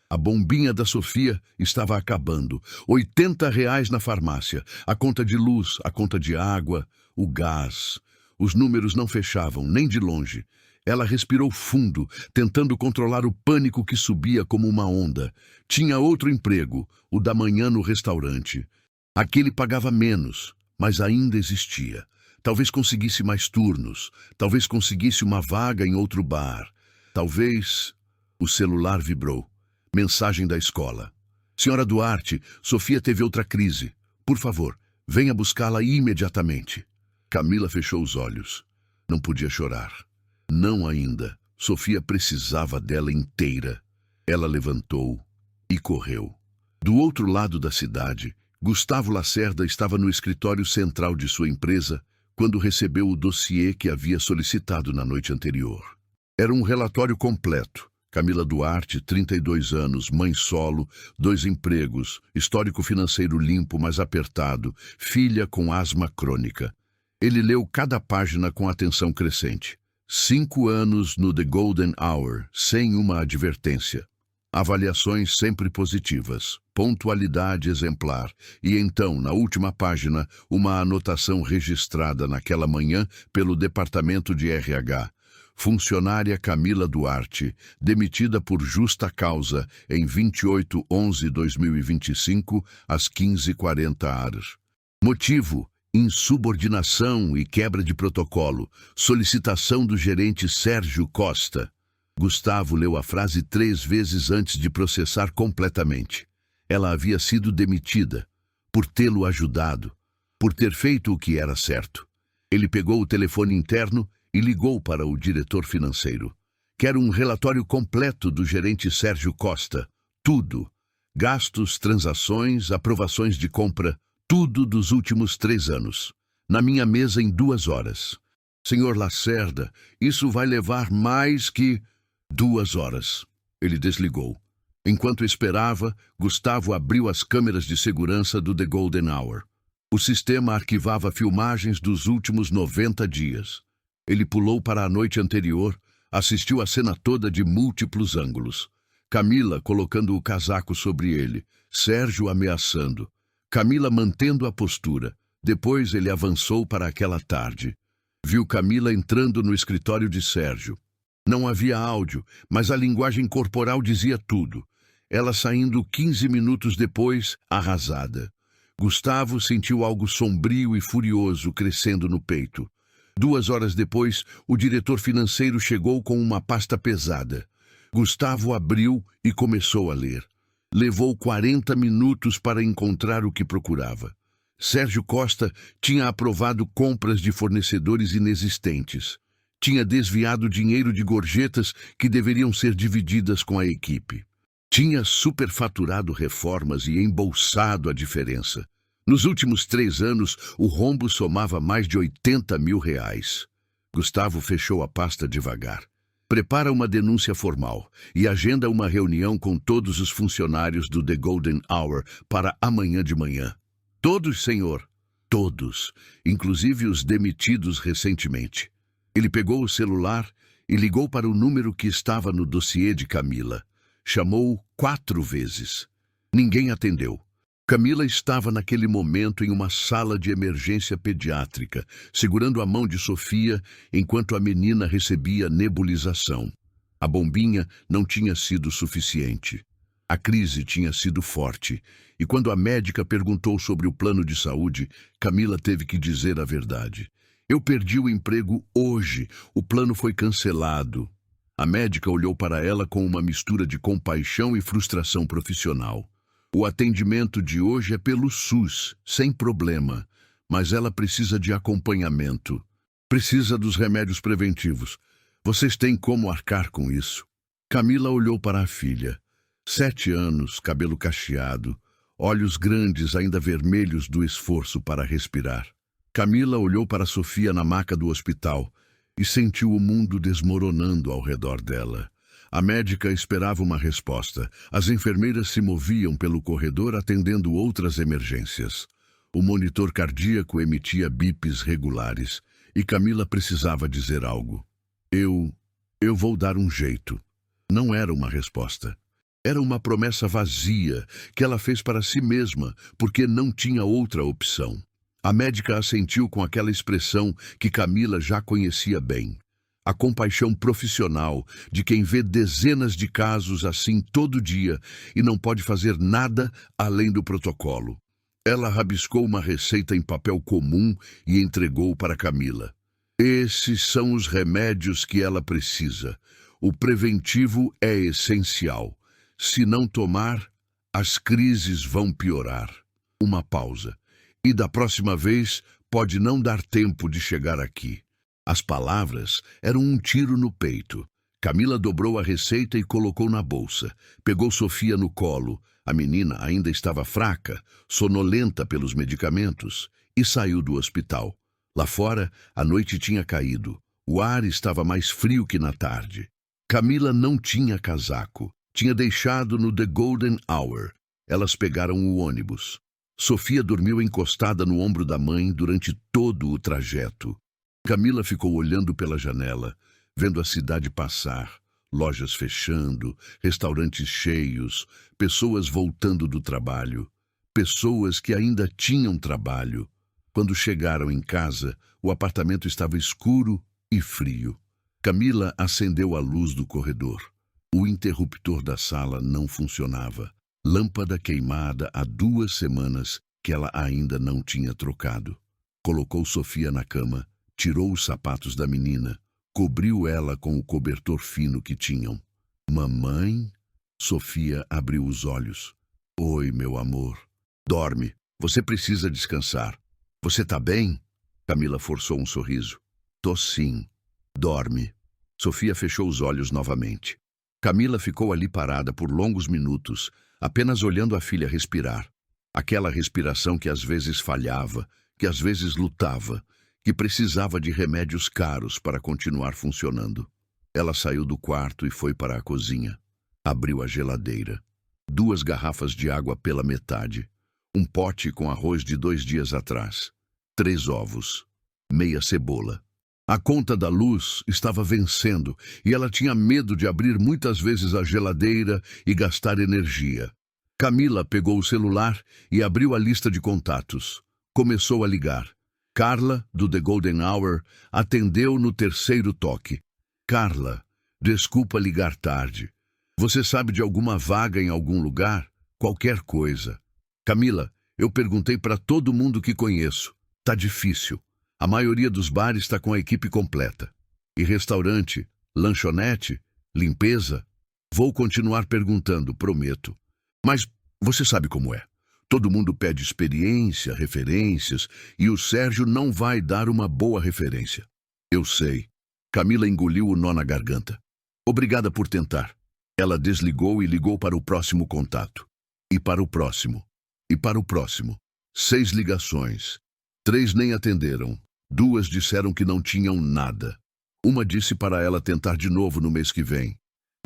A bombinha da Sofia estava acabando. R$ 80 na farmácia. A conta de luz, a conta de água, o gás. Os números não fechavam, nem de longe. Ela respirou fundo, tentando controlar o pânico que subia como uma onda. Tinha outro emprego, o da manhã no restaurante. Aquele pagava menos, mas ainda existia. Talvez conseguisse mais turnos. Talvez conseguisse uma vaga em outro bar. Talvez... O celular vibrou. Mensagem da escola. Senhora Duarte, Sofia teve outra crise. Por favor, venha buscá-la imediatamente. Camila fechou os olhos. Não podia chorar. Não ainda. Sofia precisava dela inteira. Ela levantou e correu. Do outro lado da cidade, Gustavo Lacerda estava no escritório central de sua empresa quando recebeu o dossiê que havia solicitado na noite anterior. Era um relatório completo. Camila Duarte, 32 anos, mãe solo, 2 empregos, histórico financeiro limpo, mas apertado, filha com asma crônica. Ele leu cada página com atenção crescente. 5 anos no The Golden Hour, sem uma advertência. Avaliações sempre positivas, pontualidade exemplar. E então, na última página, uma anotação registrada naquela manhã pelo Departamento de RH. Funcionária Camila Duarte, demitida por justa causa em 28/11/2025, às 15h40. Motivo: insubordinação e quebra de protocolo. Solicitação do gerente Sérgio Costa. Gustavo leu a frase 3 vezes antes de processar completamente. Ela havia sido demitida, por tê-lo ajudado, por ter feito o que era certo. Ele pegou o telefone interno e ligou para o diretor financeiro. Quero um relatório completo do gerente Sérgio Costa. Tudo. Gastos, transações, aprovações de compra, tudo dos últimos 3 anos. Na minha mesa em 2 horas. Senhor Lacerda, isso vai levar mais que 2 horas. Ele desligou. Enquanto esperava, Gustavo abriu as câmeras de segurança do The Golden Hour. O sistema arquivava filmagens dos últimos 90 dias. Ele pulou para a noite anterior, assistiu a cena toda de múltiplos ângulos. Camila colocando o casaco sobre ele, Sérgio ameaçando, Camila mantendo a postura. Depois ele avançou para aquela tarde. Viu Camila entrando no escritório de Sérgio. Não havia áudio, mas a linguagem corporal dizia tudo. Ela saindo 15 minutos depois, arrasada. Gustavo sentiu algo sombrio e furioso crescendo no peito. 2 horas depois, o diretor financeiro chegou com uma pasta pesada. Gustavo abriu e começou a ler. Levou 40 minutos para encontrar o que procurava. Sérgio Costa tinha aprovado compras de fornecedores inexistentes. Tinha desviado dinheiro de gorjetas que deveriam ser divididas com a equipe. Tinha superfaturado reformas e embolsado a diferença. Nos últimos 3 anos, o rombo somava mais de 80 mil reais. Gustavo fechou a pasta devagar. Prepara uma denúncia formal e agenda uma reunião com todos os funcionários do The Golden Hour para amanhã de manhã. Todos, senhor. Todos, inclusive os demitidos recentemente. Ele pegou o celular e ligou para o número que estava no dossiê de Camila. Chamou 4 vezes. Ninguém atendeu. Camila estava naquele momento em uma sala de emergência pediátrica, segurando a mão de Sofia enquanto a menina recebia nebulização. A bombinha não tinha sido suficiente. A crise tinha sido forte, e quando a médica perguntou sobre o plano de saúde, Camila teve que dizer a verdade. Eu perdi o emprego hoje, o plano foi cancelado. A médica olhou para ela com uma mistura de compaixão e frustração profissional. O atendimento de hoje é pelo SUS, sem problema, mas ela precisa de acompanhamento. Precisa dos remédios preventivos. Vocês têm como arcar com isso? Camila olhou para a filha. 7 anos, cabelo cacheado, olhos grandes ainda vermelhos do esforço para respirar. Camila olhou para Sofia na maca do hospital e sentiu o mundo desmoronando ao redor dela. A médica esperava uma resposta. As enfermeiras se moviam pelo corredor atendendo outras emergências. O monitor cardíaco emitia bips regulares e Camila precisava dizer algo. Eu vou dar um jeito. Não era uma resposta. Era uma promessa vazia que ela fez para si mesma porque não tinha outra opção. A médica assentiu com aquela expressão que Camila já conhecia bem. A compaixão profissional de quem vê dezenas de casos assim todo dia e não pode fazer nada além do protocolo. Ela rabiscou uma receita em papel comum e entregou para Camila. Esses são os remédios que ela precisa. O preventivo é essencial. Se não tomar, as crises vão piorar. Uma pausa. E da próxima vez pode não dar tempo de chegar aqui. As palavras eram um tiro no peito. Camila dobrou a receita e colocou na bolsa. Pegou Sofia no colo. A menina ainda estava fraca, sonolenta pelos medicamentos, e saiu do hospital. Lá fora, a noite tinha caído. O ar estava mais frio que na tarde. Camila não tinha casaco. Tinha deixado no The Golden Hour. Elas pegaram o ônibus. Sofia dormiu encostada no ombro da mãe durante todo o trajeto. Camila ficou olhando pela janela, vendo a cidade passar, lojas fechando, restaurantes cheios, pessoas voltando do trabalho, pessoas que ainda tinham trabalho. Quando chegaram em casa, o apartamento estava escuro e frio. Camila acendeu a luz do corredor. O interruptor da sala não funcionava. Lâmpada queimada há 2 semanas que ela ainda não tinha trocado. Colocou Sofia na cama, tirou os sapatos da menina, cobriu ela com o cobertor fino que tinham. Mamãe? Sofia abriu os olhos. Oi, meu amor. Dorme. Você precisa descansar. Você tá bem? Camila forçou um sorriso. Tô sim. Dorme. Sofia fechou os olhos novamente. Camila ficou ali parada por longos minutos, apenas olhando a filha respirar. Aquela respiração que às vezes falhava, que às vezes lutava, que precisava de remédios caros para continuar funcionando. Ela saiu do quarto e foi para a cozinha. Abriu a geladeira. 2 garrafas de água pela metade. Um pote com arroz de 2 dias atrás. 3 ovos. Meia cebola. A conta da luz estava vencendo e ela tinha medo de abrir muitas vezes a geladeira e gastar energia. Camila pegou o celular e abriu a lista de contatos. Começou a ligar. Carla, do The Golden Hour, atendeu no 3º toque. Carla, desculpa ligar tarde. Você sabe de alguma vaga em algum lugar? Qualquer coisa. Camila, eu perguntei para todo mundo que conheço. Tá difícil. A maioria dos bares está com a equipe completa. E restaurante, lanchonete, limpeza? Vou continuar perguntando, prometo. Mas você sabe como é. Todo mundo pede experiência, referências, e o Sérgio não vai dar uma boa referência. Eu sei. Camila engoliu o nó na garganta. Obrigada por tentar. Ela desligou e ligou para o próximo contato. E para o próximo. E para o próximo. 6 ligações. 3 nem atenderam. 2 disseram que não tinham nada. Uma disse para ela tentar de novo no mês que vem.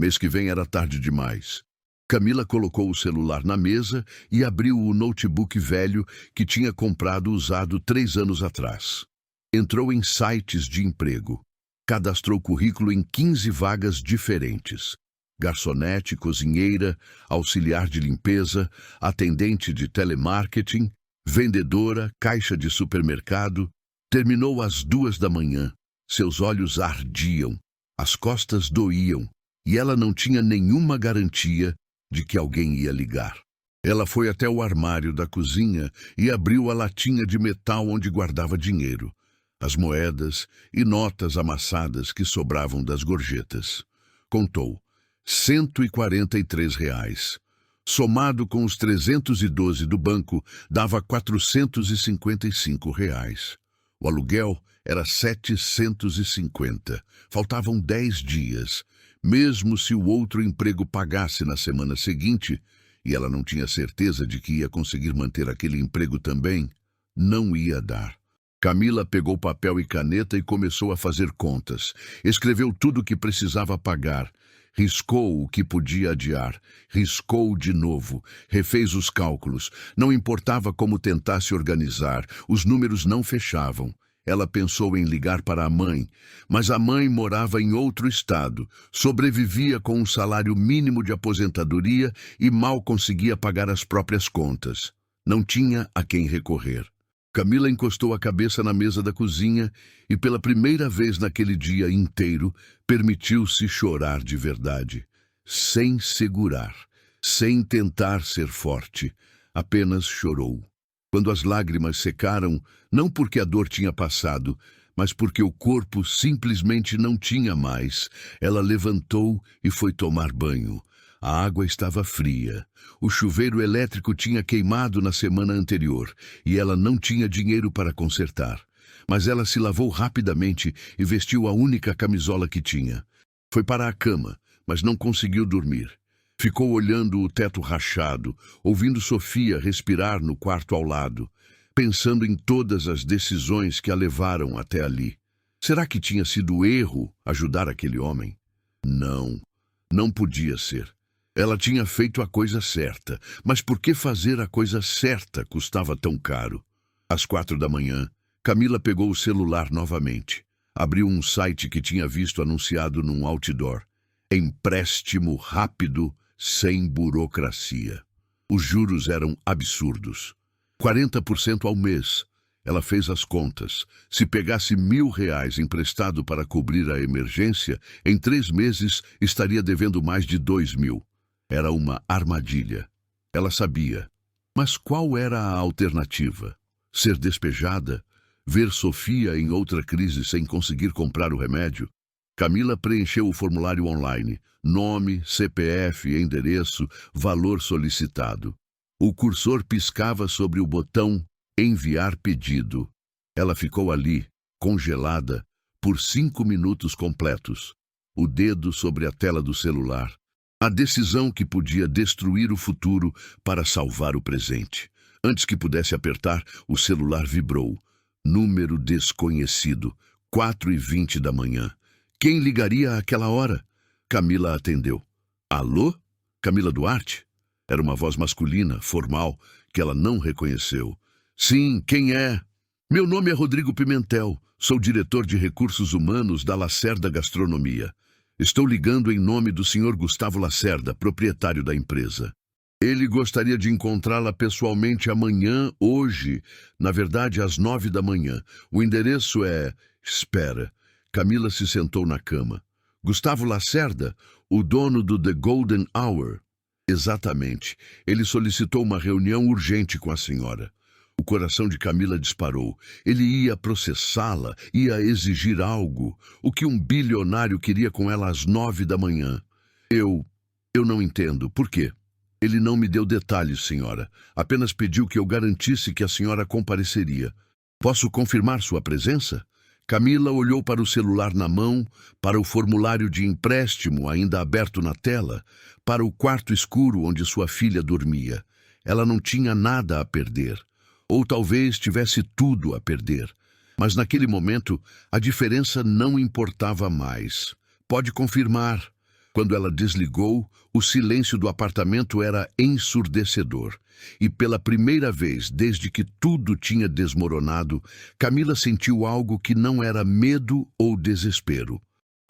Mês que vem era tarde demais. Camila colocou o celular na mesa e abriu o notebook velho que tinha comprado usado 3 anos atrás. Entrou em sites de emprego. Cadastrou currículo em 15 vagas diferentes. Garçonete, cozinheira, auxiliar de limpeza, atendente de telemarketing, vendedora, caixa de supermercado. Terminou às 2 da manhã. Seus olhos ardiam, as costas doíam, e ela não tinha nenhuma garantia de que alguém ia ligar. Ela foi até o armário da cozinha e abriu a latinha de metal onde guardava dinheiro, as moedas e notas amassadas que sobravam das gorjetas. Contou. R$ 143. Somado com os 312 do banco, dava R$ 455. O aluguel era 750. Faltavam 10 dias. Mesmo se o outro emprego pagasse na semana seguinte, e ela não tinha certeza de que ia conseguir manter aquele emprego também, não ia dar. Camila pegou papel e caneta e começou a fazer contas. Escreveu tudo o que precisava pagar. Riscou o que podia adiar, riscou de novo, refez os cálculos. Não importava como tentasse organizar, os números não fechavam. Ela pensou em ligar para a mãe, mas a mãe morava em outro estado, sobrevivia com um salário mínimo de aposentadoria e mal conseguia pagar as próprias contas. Não tinha a quem recorrer. Camila encostou a cabeça na mesa da cozinha e, pela primeira vez naquele dia inteiro, permitiu-se chorar de verdade, sem segurar, sem tentar ser forte. Apenas chorou. Quando as lágrimas secaram, não porque a dor tinha passado, mas porque o corpo simplesmente não tinha mais, ela levantou e foi tomar banho. A água estava fria. O chuveiro elétrico tinha queimado na semana anterior e ela não tinha dinheiro para consertar. Mas ela se lavou rapidamente e vestiu a única camisola que tinha. Foi para a cama, mas não conseguiu dormir. Ficou olhando o teto rachado, ouvindo Sofia respirar no quarto ao lado, pensando em todas as decisões que a levaram até ali. Será que tinha sido erro ajudar aquele homem? Não, não podia ser. Ela tinha feito a coisa certa, mas por que fazer a coisa certa custava tão caro? Às 4 da manhã, Camila pegou o celular novamente. Abriu um site que tinha visto anunciado num outdoor. Empréstimo rápido, sem burocracia. Os juros eram absurdos. 40% ao mês. Ela fez as contas. Se pegasse R$ 1.000 emprestado para cobrir a emergência, em 3 meses estaria devendo mais de 2.000. Era uma armadilha. Ela sabia. Mas qual era a alternativa? Ser despejada? Ver Sofia em outra crise sem conseguir comprar o remédio? Camila preencheu o formulário online. Nome, CPF, endereço, valor solicitado. O cursor piscava sobre o botão Enviar pedido. Ela ficou ali, congelada, por 5 minutos completos. O dedo sobre a tela do celular. A decisão que podia destruir o futuro para salvar o presente. Antes que pudesse apertar, o celular vibrou. Número desconhecido. 4h20 da manhã. Quem ligaria àquela hora? Camila atendeu. Alô? Camila Duarte? Era uma voz masculina, formal, que ela não reconheceu. Sim, quem é? Meu nome é Rodrigo Pimentel. Sou diretor de recursos humanos da Lacerda Gastronomia. Estou ligando em nome do Sr. Gustavo Lacerda, proprietário da empresa. Ele gostaria de encontrá-la pessoalmente amanhã, hoje, na verdade às 9 da manhã. O endereço é... Espera. Camila se sentou na cama. Gustavo Lacerda, o dono do The Golden Hour. Exatamente. Ele solicitou uma reunião urgente com a senhora. O coração de Camila disparou. Ele ia processá-la, ia exigir algo. O que um bilionário queria com ela às 9 da manhã? Eu não entendo. Por quê? Ele não me deu detalhes, senhora. Apenas pediu que eu garantisse que a senhora compareceria. Posso confirmar sua presença? Camila olhou para o celular na mão, para o formulário de empréstimo ainda aberto na tela, para o quarto escuro onde sua filha dormia. Ela não tinha nada a perder. Ou talvez tivesse tudo a perder. Mas naquele momento, a diferença não importava mais. Pode confirmar. Quando ela desligou, o silêncio do apartamento era ensurdecedor. E pela primeira vez, desde que tudo tinha desmoronado, Camila sentiu algo que não era medo ou desespero.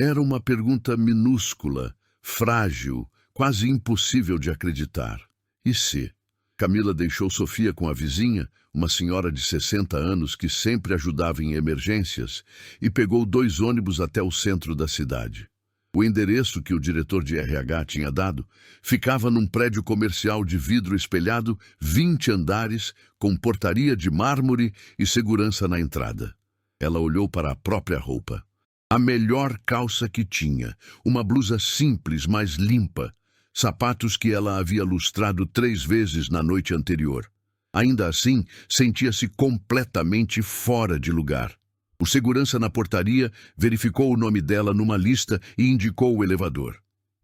Era uma pergunta minúscula, frágil, quase impossível de acreditar. E se? Camila deixou Sofia com a vizinha, uma senhora de 60 anos que sempre ajudava em emergências, e pegou 2 ônibus até o centro da cidade. O endereço que o diretor de RH tinha dado ficava num prédio comercial de vidro espelhado, 20 andares, com portaria de mármore e segurança na entrada. Ela olhou para a própria roupa. A melhor calça que tinha, uma blusa simples, mas limpa, sapatos que ela havia lustrado 3 vezes na noite anterior. Ainda assim, sentia-se completamente fora de lugar. O segurança na portaria verificou o nome dela numa lista e indicou o elevador.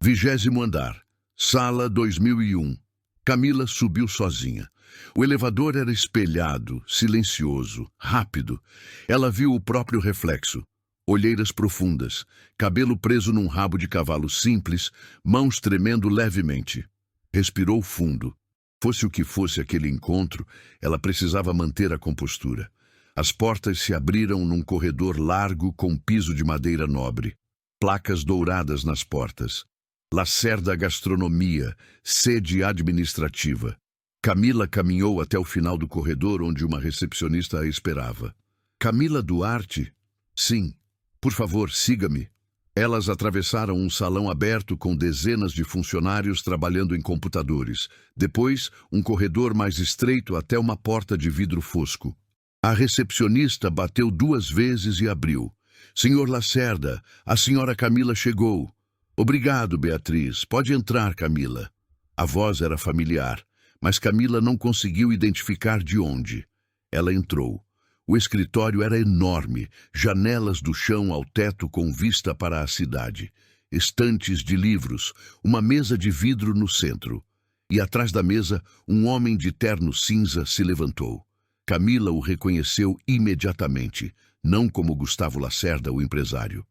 20º andar, sala 2001. Camila subiu sozinha. O elevador era espelhado, silencioso, rápido. Ela viu o próprio reflexo. Olheiras profundas, cabelo preso num rabo de cavalo simples, mãos tremendo levemente. Respirou fundo. Fosse o que fosse aquele encontro, ela precisava manter a compostura. As portas se abriram num corredor largo com piso de madeira nobre. Placas douradas nas portas. Lacerda Gastronomia, sede administrativa. Camila caminhou até o final do corredor onde uma recepcionista a esperava. Camila Duarte? Sim. Por favor, siga-me. Elas atravessaram um salão aberto com dezenas de funcionários trabalhando em computadores. Depois, um corredor mais estreito até uma porta de vidro fosco. A recepcionista bateu 2 vezes e abriu. Senhor Lacerda, a senhora Camila chegou. Obrigado, Beatriz. Pode entrar, Camila. A voz era familiar, mas Camila não conseguiu identificar de onde. Ela entrou. O escritório era enorme, janelas do chão ao teto com vista para a cidade, estantes de livros, uma mesa de vidro no centro. E atrás da mesa, um homem de terno cinza se levantou. Camila o reconheceu imediatamente, não como Gustavo Lacerda, o empresário,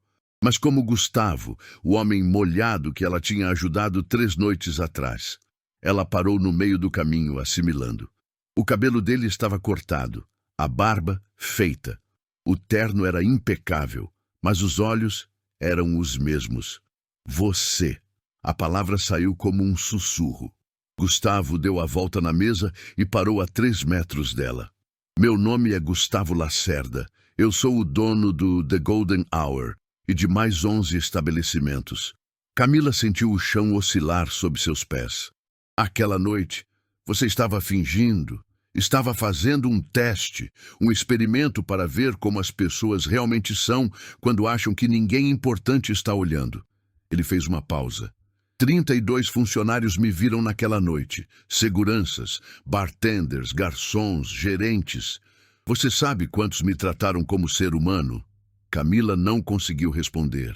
mas como Gustavo, o homem molhado que ela tinha ajudado 3 noites atrás. Ela parou no meio do caminho, assimilando. O cabelo dele estava cortado, a barba feita. O terno era impecável, mas os olhos eram os mesmos. Você. A palavra saiu como um sussurro. Gustavo deu a volta na mesa e parou a 3 metros dela. Meu nome é Gustavo Lacerda. Eu sou o dono do The Golden Hour e de mais 11 estabelecimentos. Camila sentiu o chão oscilar sob seus pés. Aquela noite, você estava fingindo, estava fazendo um teste, um experimento para ver como as pessoas realmente são quando acham que ninguém importante está olhando. Ele fez uma pausa. 32 funcionários me viram naquela noite. Seguranças, bartenders, garçons, gerentes. Você sabe quantos me trataram como ser humano? Camila não conseguiu responder.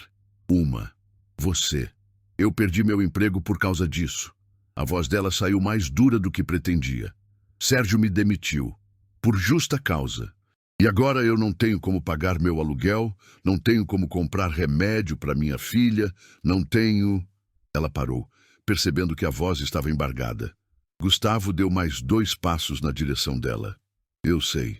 Você. Eu perdi meu emprego por causa disso. A voz dela saiu mais dura do que pretendia. Sérgio me demitiu. Por justa causa. E agora eu não tenho como pagar meu aluguel, não tenho como comprar remédio para minha filha, não tenho... Ela parou, percebendo que a voz estava embargada. Gustavo deu mais 2 passos na direção dela. Eu sei.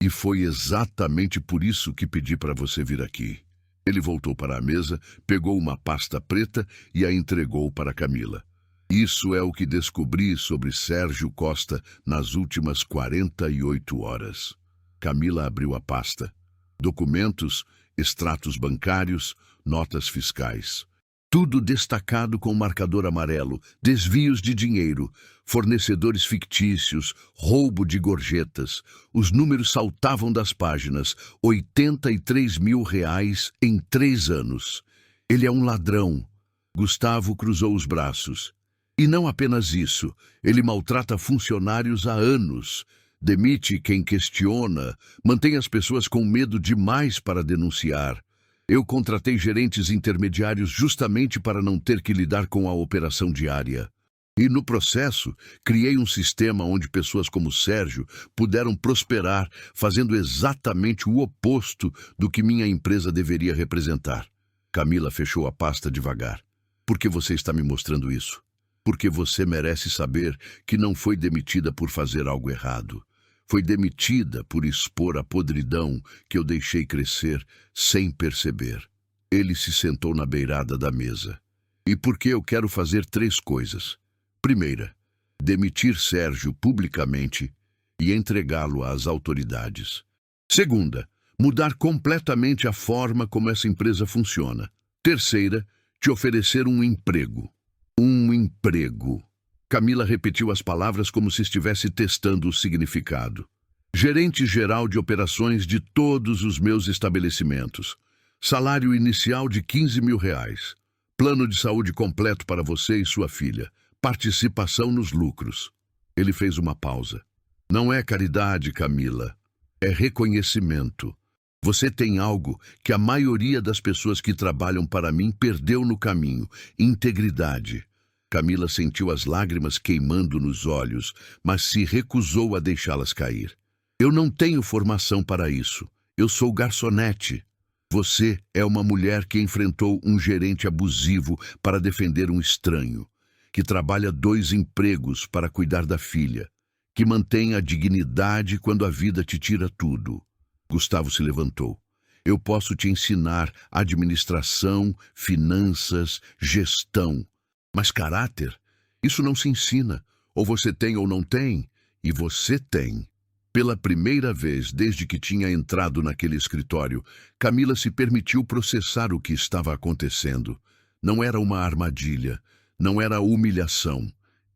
E foi exatamente por isso que pedi para você vir aqui. Ele voltou para a mesa, pegou uma pasta preta e a entregou para Camila. Isso é o que descobri sobre Sérgio Costa nas últimas 48 horas. Camila abriu a pasta. Documentos, extratos bancários, notas fiscais. Tudo destacado com marcador amarelo, desvios de dinheiro, fornecedores fictícios, roubo de gorjetas. Os números saltavam das páginas, 83 mil reais em 3 anos. Ele é um ladrão. Gustavo cruzou os braços. E não apenas isso, ele maltrata funcionários há anos. Demite quem questiona, mantém as pessoas com medo demais para denunciar. Eu contratei gerentes intermediários justamente para não ter que lidar com a operação diária. E no processo, criei um sistema onde pessoas como Sérgio puderam prosperar, fazendo exatamente o oposto do que minha empresa deveria representar. Camila fechou a pasta devagar. Por que você está me mostrando isso? Porque você merece saber que não foi demitida por fazer algo errado. Foi demitida por expor a podridão que eu deixei crescer sem perceber. Ele se sentou na beirada da mesa. E porque eu quero fazer 3 coisas. Primeira, demitir Sérgio publicamente e entregá-lo às autoridades. Segunda, mudar completamente a forma como essa empresa funciona. Terceira, te oferecer um emprego. Um emprego. Camila repetiu as palavras como se estivesse testando o significado. Gerente geral de operações de todos os meus estabelecimentos. Salário inicial de R$ 15.000. Plano de saúde completo para você e sua filha. Participação nos lucros. Ele fez uma pausa. Não é caridade, Camila. É reconhecimento. Você tem algo que a maioria das pessoas que trabalham para mim perdeu no caminho. Integridade. Camila sentiu as lágrimas queimando nos olhos, mas se recusou a deixá-las cair. Eu não tenho formação para isso. Eu sou garçonete. Você é uma mulher que enfrentou um gerente abusivo para defender um estranho, que trabalha 2 empregos para cuidar da filha, que mantém a dignidade quando a vida te tira tudo. Gustavo se levantou. Eu posso te ensinar administração, finanças, gestão. Mas caráter, isso não se ensina. Ou você tem ou não tem, e você tem. Pela primeira vez desde que tinha entrado naquele escritório, Camila se permitiu processar o que estava acontecendo. Não era uma armadilha, não era humilhação,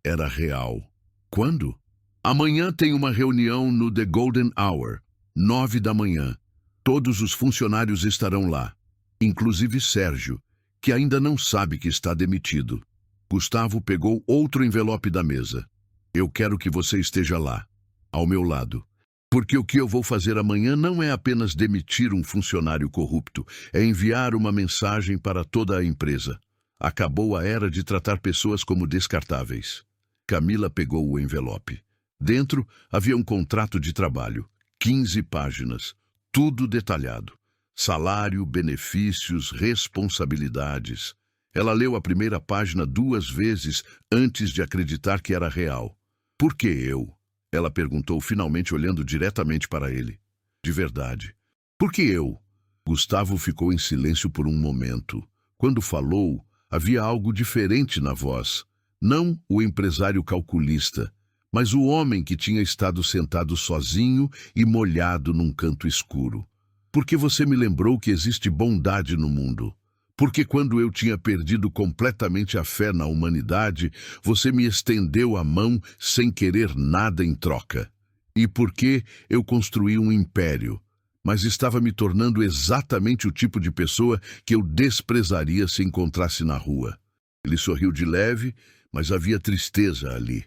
era real. Quando? Amanhã tem uma reunião no The Golden Hour, 9 da manhã. Todos os funcionários estarão lá, inclusive Sérgio, que ainda não sabe que está demitido. Gustavo pegou outro envelope da mesa. Eu quero que você esteja lá, ao meu lado. Porque o que eu vou fazer amanhã não é apenas demitir um funcionário corrupto, é enviar uma mensagem para toda a empresa. Acabou a era de tratar pessoas como descartáveis. Camila pegou o envelope. Dentro havia um contrato de trabalho, 15 páginas, tudo detalhado. Salário, benefícios, responsabilidades. Ela leu a primeira página 2 vezes antes de acreditar que era real. Por que eu? Ela perguntou, finalmente olhando diretamente para ele. De verdade. Por que eu? Gustavo ficou em silêncio por um momento. Quando falou, havia algo diferente na voz. Não o empresário calculista, mas o homem que tinha estado sentado sozinho e molhado num canto escuro. Porque você me lembrou que existe bondade no mundo. Porque quando eu tinha perdido completamente a fé na humanidade, você me estendeu a mão sem querer nada em troca. E porque eu construí um império, mas estava me tornando exatamente o tipo de pessoa que eu desprezaria se encontrasse na rua. Ele sorriu de leve, mas havia tristeza ali.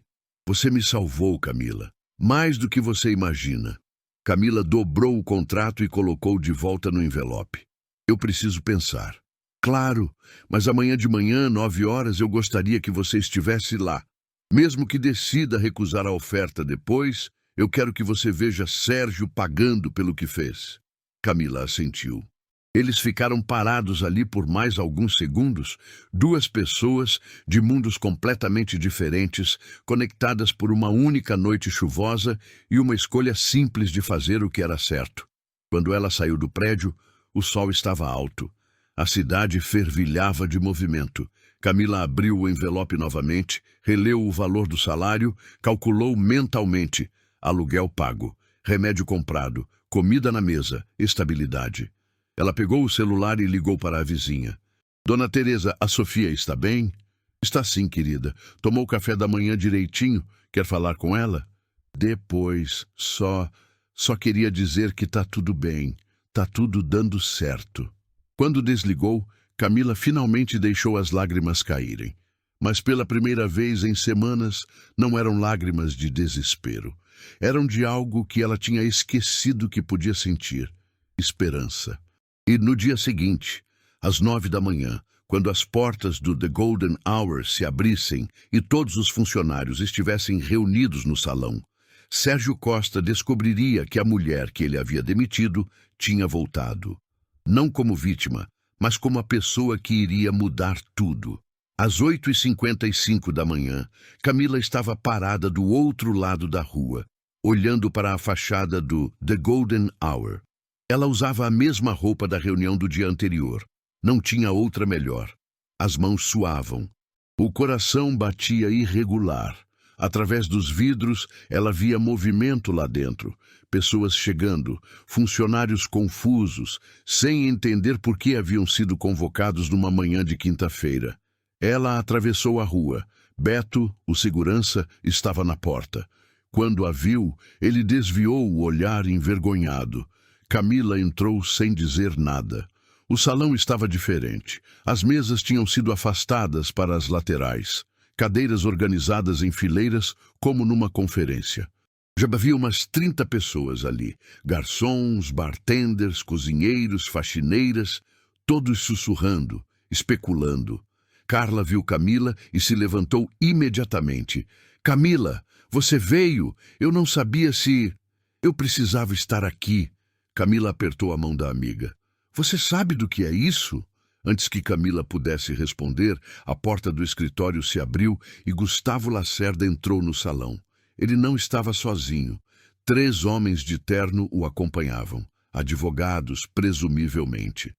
Você me salvou, Camila. Mais do que você imagina. Camila dobrou o contrato e colocou de volta no envelope. Eu preciso pensar. Claro, mas amanhã de manhã, 9 horas, eu gostaria que você estivesse lá. Mesmo que decida recusar a oferta depois, eu quero que você veja Sérgio pagando pelo que fez. Camila assentiu. Eles ficaram parados ali por mais alguns segundos, 2 pessoas de mundos completamente diferentes, conectadas por uma única noite chuvosa e uma escolha simples de fazer o que era certo. Quando ela saiu do prédio, o sol estava alto. A cidade fervilhava de movimento. Camila abriu o envelope novamente, releu o valor do salário, calculou mentalmente. Aluguel pago, remédio comprado, comida na mesa, estabilidade. Ela pegou o celular e ligou para a vizinha. Dona Teresa, a Sofia está bem? Está sim, querida. Tomou o café da manhã direitinho? Quer falar com ela? Depois, só queria dizer que tá tudo bem. Tá tudo dando certo. Quando desligou, Camila finalmente deixou as lágrimas caírem. Mas pela primeira vez em semanas, não eram lágrimas de desespero. Eram de algo que ela tinha esquecido que podia sentir. Esperança. E no dia seguinte, às 9 da manhã, quando as portas do The Golden Hour se abrissem e todos os funcionários estivessem reunidos no salão, Sérgio Costa descobriria que a mulher que ele havia demitido tinha voltado. Não como vítima, mas como a pessoa que iria mudar tudo. Às 8h55 da manhã, Camila estava parada do outro lado da rua, olhando para a fachada do The Golden Hour. Ela usava a mesma roupa da reunião do dia anterior. Não tinha outra melhor. As mãos suavam. O coração batia irregular. Através dos vidros, ela via movimento lá dentro. Pessoas chegando, funcionários confusos, sem entender por que haviam sido convocados numa manhã de quinta-feira. Ela atravessou a rua. Beto, o segurança, estava na porta. Quando a viu, ele desviou o olhar envergonhado. Camila entrou sem dizer nada. O salão estava diferente. As mesas tinham sido afastadas para as laterais. Cadeiras organizadas em fileiras, como numa conferência. Já havia umas 30 pessoas ali. Garçons, bartenders, cozinheiros, faxineiras, todos sussurrando, especulando. Carla viu Camila e se levantou imediatamente. Camila, você veio? Eu não sabia se... Eu precisava estar aqui. Camila apertou a mão da amiga. Você sabe do que é isso? Antes que Camila pudesse responder, a porta do escritório se abriu e Gustavo Lacerda entrou no salão. Ele não estava sozinho. 3 homens de terno o acompanhavam, advogados, presumivelmente.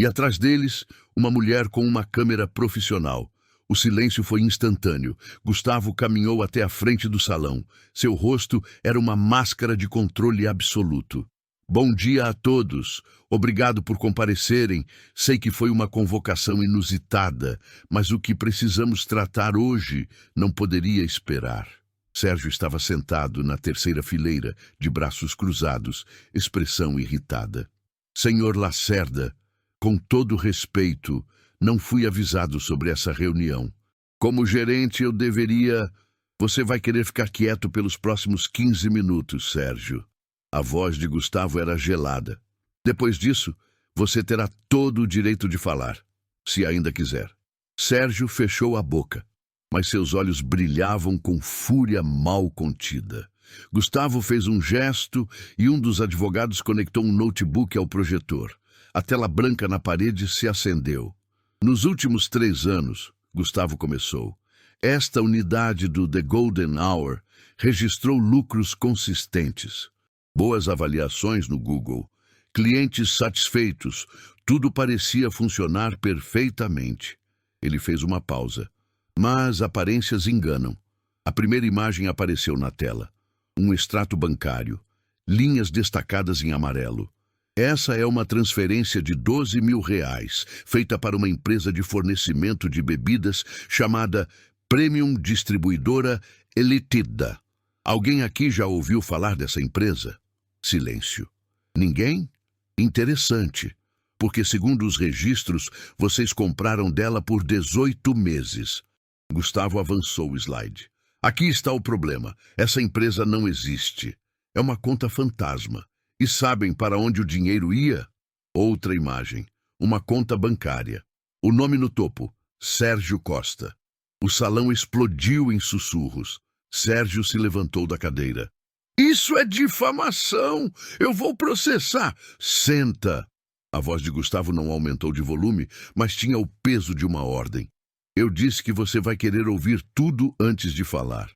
E atrás deles, uma mulher com uma câmera profissional. O silêncio foi instantâneo. Gustavo caminhou até a frente do salão. Seu rosto era uma máscara de controle absoluto. Bom dia a todos. Obrigado por comparecerem. Sei que foi uma convocação inusitada, mas o que precisamos tratar hoje não poderia esperar. Sérgio estava sentado na terceira fileira, de braços cruzados, expressão irritada. Senhor Lacerda, com todo respeito, não fui avisado sobre essa reunião. Como gerente, eu deveria... Você vai querer ficar quieto pelos próximos 15 minutos, Sérgio. A voz de Gustavo era gelada. Depois disso, você terá todo o direito de falar, se ainda quiser. Sérgio fechou a boca, mas seus olhos brilhavam com fúria mal contida. Gustavo fez um gesto e um dos advogados conectou um notebook ao projetor. A tela branca na parede se acendeu. Nos últimos 3 anos, Gustavo começou, esta unidade do The Golden Hour registrou lucros consistentes. Boas avaliações no Google, clientes satisfeitos, tudo parecia funcionar perfeitamente. Ele fez uma pausa. Mas aparências enganam. A primeira imagem apareceu na tela. Um extrato bancário, linhas destacadas em amarelo. Essa é uma transferência de R$12 mil, feita para uma empresa de fornecimento de bebidas chamada Premium Distribuidora Elitida. Alguém aqui já ouviu falar dessa empresa? Silêncio. Ninguém? Interessante, porque segundo os registros, vocês compraram dela por 18 meses. Gustavo avançou o slide. Aqui está o problema. Essa empresa não existe. É uma conta fantasma. E sabem para onde o dinheiro ia? Outra imagem. Uma conta bancária. O nome no topo. Sérgio Costa. O salão explodiu em sussurros. Sérgio se levantou da cadeira. Isso é difamação! Eu vou processar! Senta! A voz de Gustavo não aumentou de volume, mas tinha o peso de uma ordem. Eu disse que você vai querer ouvir tudo antes de falar.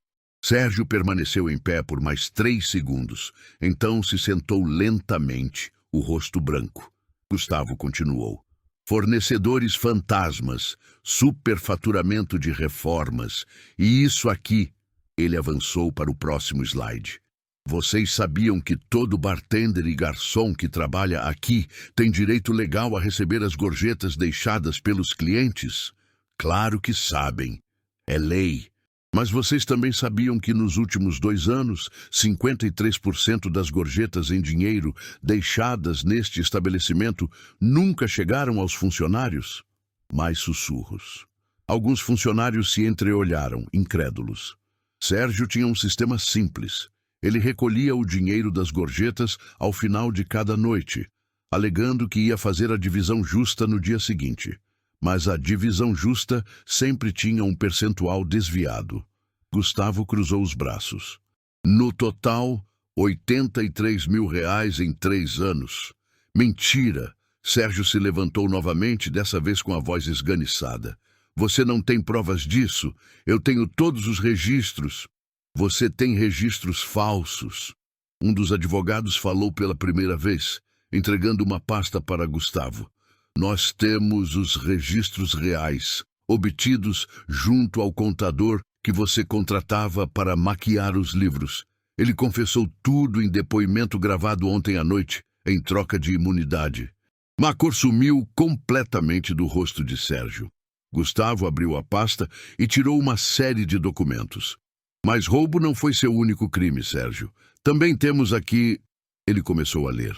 Sérgio permaneceu em pé por mais 3 segundos. Então se sentou lentamente, o rosto branco. Gustavo continuou. Fornecedores fantasmas, superfaturamento de reformas. E isso aqui... Ele avançou para o próximo slide. Vocês sabiam que todo bartender e garçom que trabalha aqui tem direito legal a receber as gorjetas deixadas pelos clientes? Claro que sabem. É lei. Mas vocês também sabiam que nos últimos 2 anos, 53% das gorjetas em dinheiro deixadas neste estabelecimento nunca chegaram aos funcionários? Mais sussurros. Alguns funcionários se entreolharam, incrédulos. Sérgio tinha um sistema simples. Ele recolhia o dinheiro das gorjetas ao final de cada noite, alegando que ia fazer a divisão justa no dia seguinte. mas a divisão justa sempre tinha um percentual desviado. Gustavo cruzou os braços. No total, R$ 83.000 em 3 anos. Mentira! Sérgio se levantou novamente, dessa vez com a voz esganiçada. Você não tem provas disso? Eu tenho todos os registros. Você tem registros falsos. Um dos advogados falou pela primeira vez, entregando uma pasta para Gustavo. Nós temos os registros reais, obtidos junto ao contador que você contratava para maquiar os livros. Ele confessou tudo em depoimento gravado ontem à noite, em troca de imunidade. Uma cor sumiu completamente do rosto de Sérgio. Gustavo abriu a pasta e tirou uma série de documentos. Mas roubo não foi seu único crime, Sérgio. Também temos aqui... Ele começou a ler.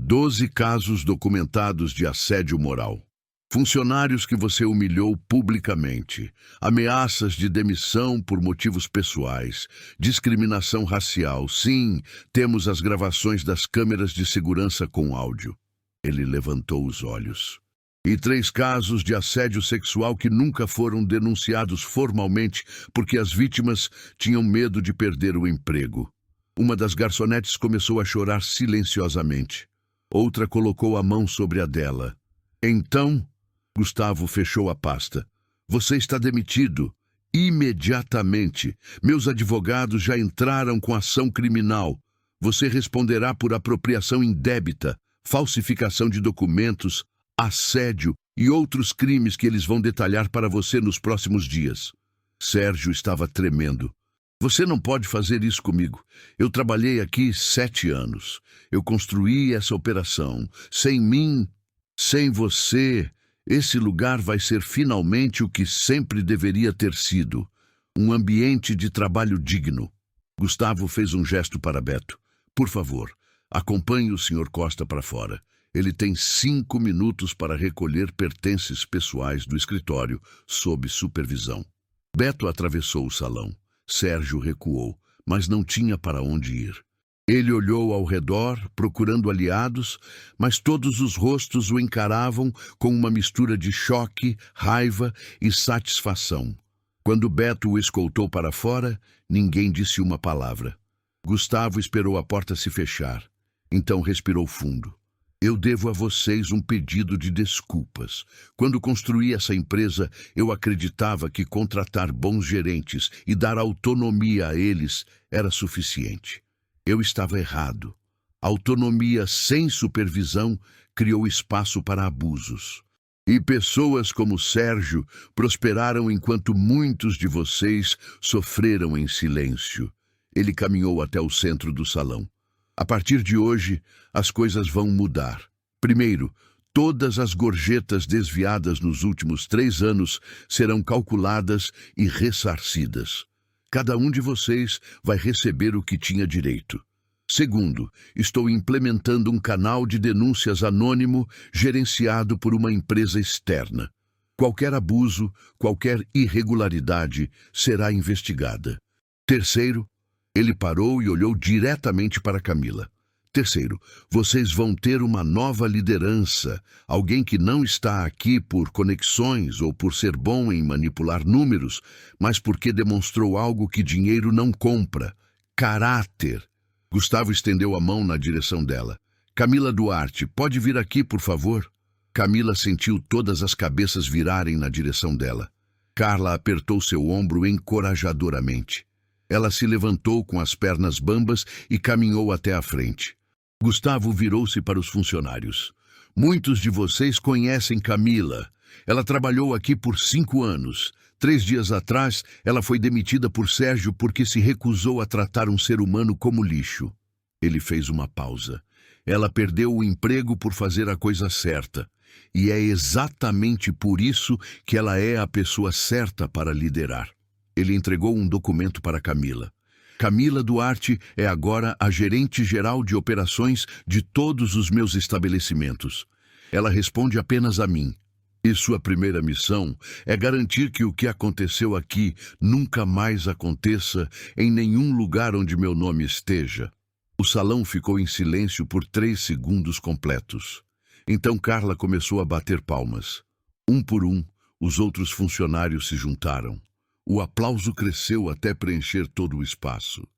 12 casos documentados de assédio moral. Funcionários que você humilhou publicamente. Ameaças de demissão por motivos pessoais. Discriminação racial. Sim, temos as gravações das câmeras de segurança com áudio. Ele levantou os olhos. E 3 casos de assédio sexual que nunca foram denunciados formalmente porque as vítimas tinham medo de perder o emprego. Uma das garçonetes começou a chorar silenciosamente. Outra colocou a mão sobre a dela. Então, Gustavo fechou a pasta. Você está demitido. Imediatamente. Meus advogados já entraram com ação criminal. Você responderá por apropriação indébita, falsificação de documentos, assédio e outros crimes que eles vão detalhar para você nos próximos dias. Sérgio estava tremendo. Você não pode fazer isso comigo. Eu trabalhei aqui 7 anos. Eu construí essa operação. Sem mim, sem você, esse lugar vai ser finalmente o que sempre deveria ter sido. Um ambiente de trabalho digno. Gustavo fez um gesto para Beto. Por favor, acompanhe o Sr. Costa para fora. Ele tem 5 minutos para recolher pertences pessoais do escritório, sob supervisão. Beto atravessou o salão. Sérgio recuou, mas não tinha para onde ir. Ele olhou ao redor, procurando aliados, mas todos os rostos o encaravam com uma mistura de choque, raiva e satisfação. Quando Beto o escoltou para fora, ninguém disse uma palavra. Gustavo esperou a porta se fechar. Então respirou fundo. Eu devo a vocês um pedido de desculpas. Quando construí essa empresa, eu acreditava que contratar bons gerentes e dar autonomia a eles era suficiente. Eu estava errado. Autonomia sem supervisão criou espaço para abusos. E pessoas como Sérgio prosperaram enquanto muitos de vocês sofreram em silêncio. Ele caminhou até o centro do salão. A partir de hoje, as coisas vão mudar. Primeiro, todas as gorjetas desviadas nos últimos 3 anos serão calculadas e ressarcidas. Cada um de vocês vai receber o que tinha direito. Segundo, estou implementando um canal de denúncias anônimo gerenciado por uma empresa externa. Qualquer abuso, qualquer irregularidade será investigada. Terceiro, ele parou e olhou diretamente para Camila. Terceiro, vocês vão ter uma nova liderança, alguém que não está aqui por conexões ou por ser bom em manipular números, mas porque demonstrou algo que dinheiro não compra: caráter. Gustavo estendeu a mão na direção dela. Camila Duarte, pode vir aqui, por favor? Camila sentiu todas as cabeças virarem na direção dela. Carla apertou seu ombro encorajadoramente. Ela se levantou com as pernas bambas e caminhou até a frente. Gustavo virou-se para os funcionários. Muitos de vocês conhecem Camila. Ela trabalhou aqui por 5 anos. 3 dias atrás, ela foi demitida por Sérgio porque se recusou a tratar um ser humano como lixo. Ele fez uma pausa. Ela perdeu o emprego por fazer a coisa certa. E é exatamente por isso que ela é a pessoa certa para liderar. Ele entregou um documento para Camila. Camila Duarte é agora a gerente-geral de operações de todos os meus estabelecimentos. Ela responde apenas a mim. E sua primeira missão é garantir que o que aconteceu aqui nunca mais aconteça em nenhum lugar onde meu nome esteja. O salão ficou em silêncio por 3 segundos completos. Então Carla começou a bater palmas. Um por um, os outros funcionários se juntaram. O aplauso cresceu até preencher todo o espaço.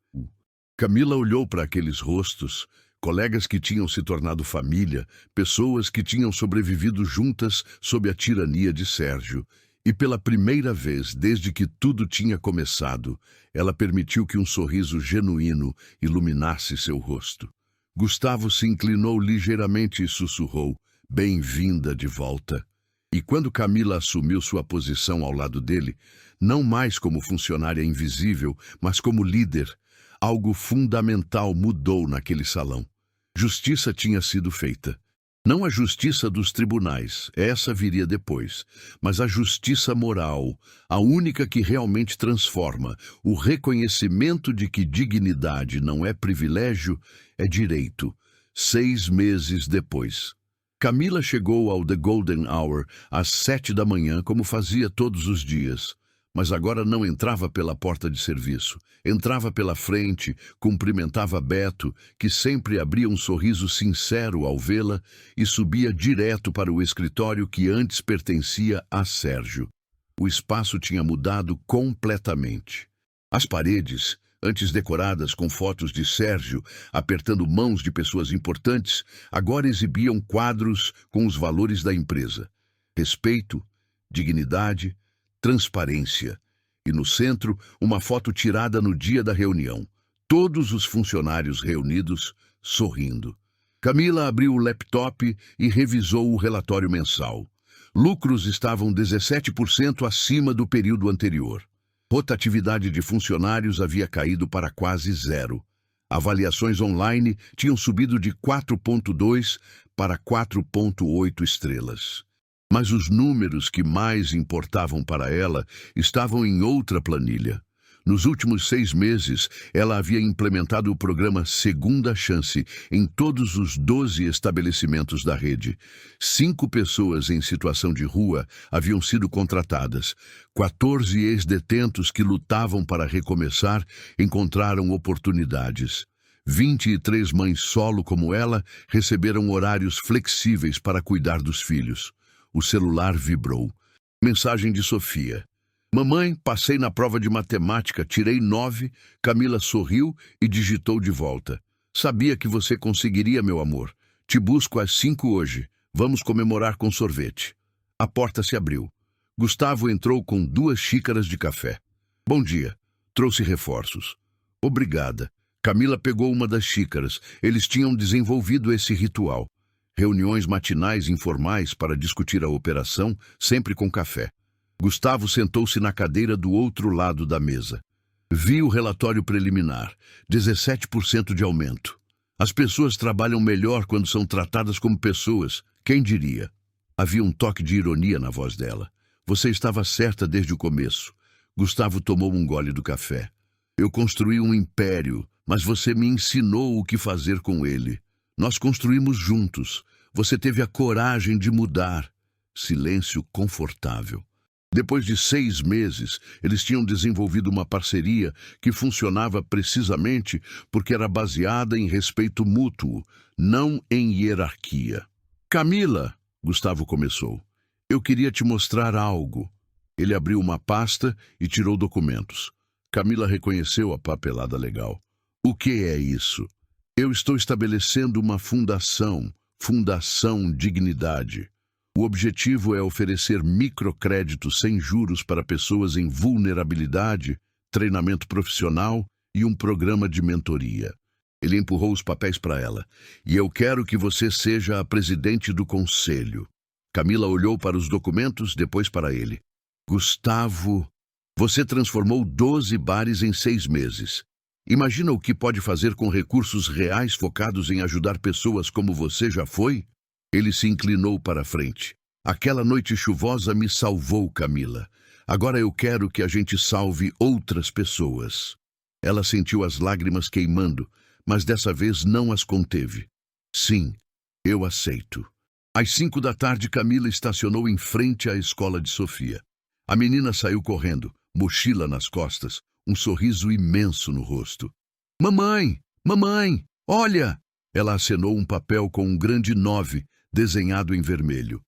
Camila olhou para aqueles rostos, colegas que tinham se tornado família, pessoas que tinham sobrevivido juntas sob a tirania de Sérgio. E pela primeira vez, desde que tudo tinha começado, ela permitiu que um sorriso genuíno iluminasse seu rosto. Gustavo se inclinou ligeiramente e sussurrou: "Bem-vinda de volta." E quando Camila assumiu sua posição ao lado dele, não mais como funcionária invisível, mas como líder, algo fundamental mudou naquele salão. Justiça tinha sido feita. Não a justiça dos tribunais, essa viria depois, mas a justiça moral, a única que realmente transforma, o reconhecimento de que dignidade não é privilégio, é direito. 6 meses depois. Camila chegou ao The Golden Hour às 7 da manhã, como fazia todos os dias. Mas agora não entrava pela porta de serviço. Entrava pela frente, cumprimentava Beto, que sempre abria um sorriso sincero ao vê-la, e subia direto para o escritório que antes pertencia a Sérgio. O espaço tinha mudado completamente. As paredes, antes decoradas com fotos de Sérgio apertando mãos de pessoas importantes, agora exibiam quadros com os valores da empresa: respeito, dignidade, transparência. E no centro, uma foto tirada no dia da reunião. Todos os funcionários reunidos, sorrindo. Camila abriu o laptop e revisou o relatório mensal. Lucros estavam 17% acima do período anterior. Rotatividade de funcionários havia caído para quase zero. Avaliações online tinham subido de 4,2 para 4,8 estrelas. Mas os números que mais importavam para ela estavam em outra planilha. Nos últimos 6 meses, ela havia implementado o programa Segunda Chance em todos os 12 estabelecimentos da rede. 5 pessoas em situação de rua haviam sido contratadas. 14 ex-detentos que lutavam para recomeçar encontraram oportunidades. 23 mães solo como ela receberam horários flexíveis para cuidar dos filhos. O celular vibrou. Mensagem de Sofia: "Mamãe, passei na prova de matemática, tirei 9. Camila sorriu e digitou de volta: "Sabia que você conseguiria, meu amor. Te busco às 5 hoje. Vamos comemorar com sorvete." A porta se abriu. Gustavo entrou com 2 xícaras de café. "Bom dia. Trouxe reforços." "Obrigada." Camila pegou uma das xícaras. Eles tinham desenvolvido esse ritual. Reuniões matinais informais para discutir a operação, sempre com café. Gustavo sentou-se na cadeira do outro lado da mesa. Vi o relatório preliminar. 17% de aumento. As pessoas trabalham melhor quando são tratadas como pessoas. Quem diria? Havia um toque de ironia na voz dela. Você estava certa desde o começo. Gustavo tomou um gole do café. Eu construí um império, mas você me ensinou o que fazer com ele. Nós construímos juntos. Você teve a coragem de mudar. Silêncio confortável. Depois de 6 meses, eles tinham desenvolvido uma parceria que funcionava precisamente porque era baseada em respeito mútuo, não em hierarquia. "Camila", Gustavo começou, "eu queria te mostrar algo." Ele abriu uma pasta e tirou documentos. Camila reconheceu a papelada legal. "O que é isso?" "Eu estou estabelecendo uma fundação, Fundação Dignidade. O objetivo é oferecer microcréditos sem juros para pessoas em vulnerabilidade, treinamento profissional e um programa de mentoria." Ele empurrou os papéis para ela. "E eu quero que você seja a presidente do conselho." Camila olhou para os documentos, depois para ele. "Gustavo, você transformou 12 bares em 6 meses. Imagina o que pode fazer com recursos reais focados em ajudar pessoas como você já foi?" Ele se inclinou para a frente. "Aquela noite chuvosa me salvou, Camila. Agora eu quero que a gente salve outras pessoas." Ela sentiu as lágrimas queimando, mas dessa vez não as conteve. "Sim, eu aceito." Às 5 da tarde, Camila estacionou em frente à escola de Sofia. A menina saiu correndo, mochila nas costas, um sorriso imenso no rosto. "Mamãe! Mamãe! Olha!" Ela acenou um papel com um grande 9, desenhado em vermelho.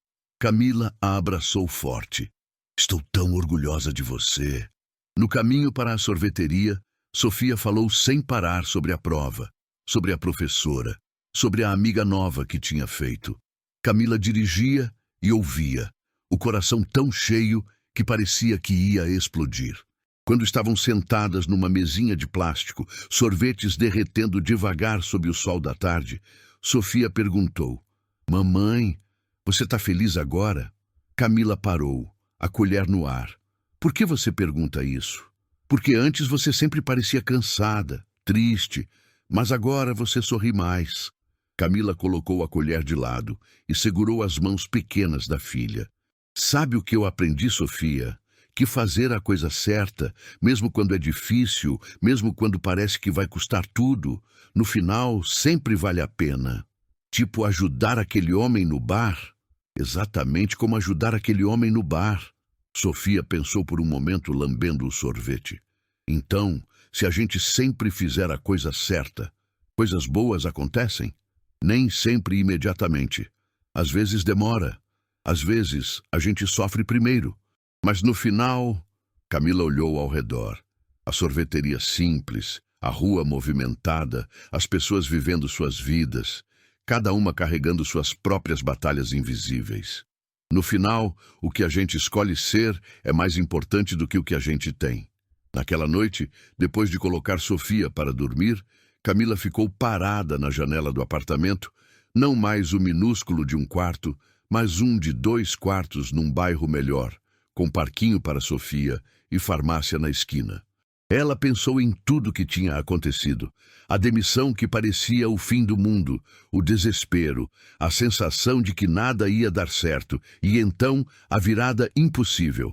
Camila a abraçou forte. Estou tão orgulhosa de você. No caminho para a sorveteria, Sofia falou sem parar sobre a prova, sobre a professora, sobre a amiga nova que tinha feito. Camila dirigia e ouvia, o coração tão cheio que parecia que ia explodir. Quando estavam sentadas numa mesinha de plástico, sorvetes derretendo devagar sob o sol da tarde, Sofia perguntou: Mamãe, você está feliz agora? Camila parou, a colher no ar. Por que você pergunta isso? Porque antes você sempre parecia cansada, triste, mas agora você sorri mais. Camila colocou a colher de lado e segurou as mãos pequenas da filha. Sabe o que eu aprendi, Sofia? Que fazer a coisa certa, mesmo quando é difícil, mesmo quando parece que vai custar tudo, no final sempre vale a pena. Tipo ajudar aquele homem no bar? Exatamente como ajudar aquele homem no bar. Sofia pensou por um momento, lambendo o sorvete. Então, se a gente sempre fizer a coisa certa, coisas boas acontecem? Nem sempre imediatamente. Às vezes demora. Às vezes a gente sofre primeiro. Mas no final, Camila olhou ao redor. A sorveteria simples, a rua movimentada, as pessoas vivendo suas vidas, cada uma carregando suas próprias batalhas invisíveis. No final, o que a gente escolhe ser é mais importante do que o que a gente tem. Naquela noite, depois de colocar Sofia para dormir, Camila ficou parada na janela do apartamento, não mais o minúsculo de um quarto, mas um de 2 quartos num bairro melhor, com parquinho para Sofia e farmácia na esquina. Ela pensou em tudo que tinha acontecido, a demissão que parecia o fim do mundo, o desespero, a sensação de que nada ia dar certo e então a virada impossível.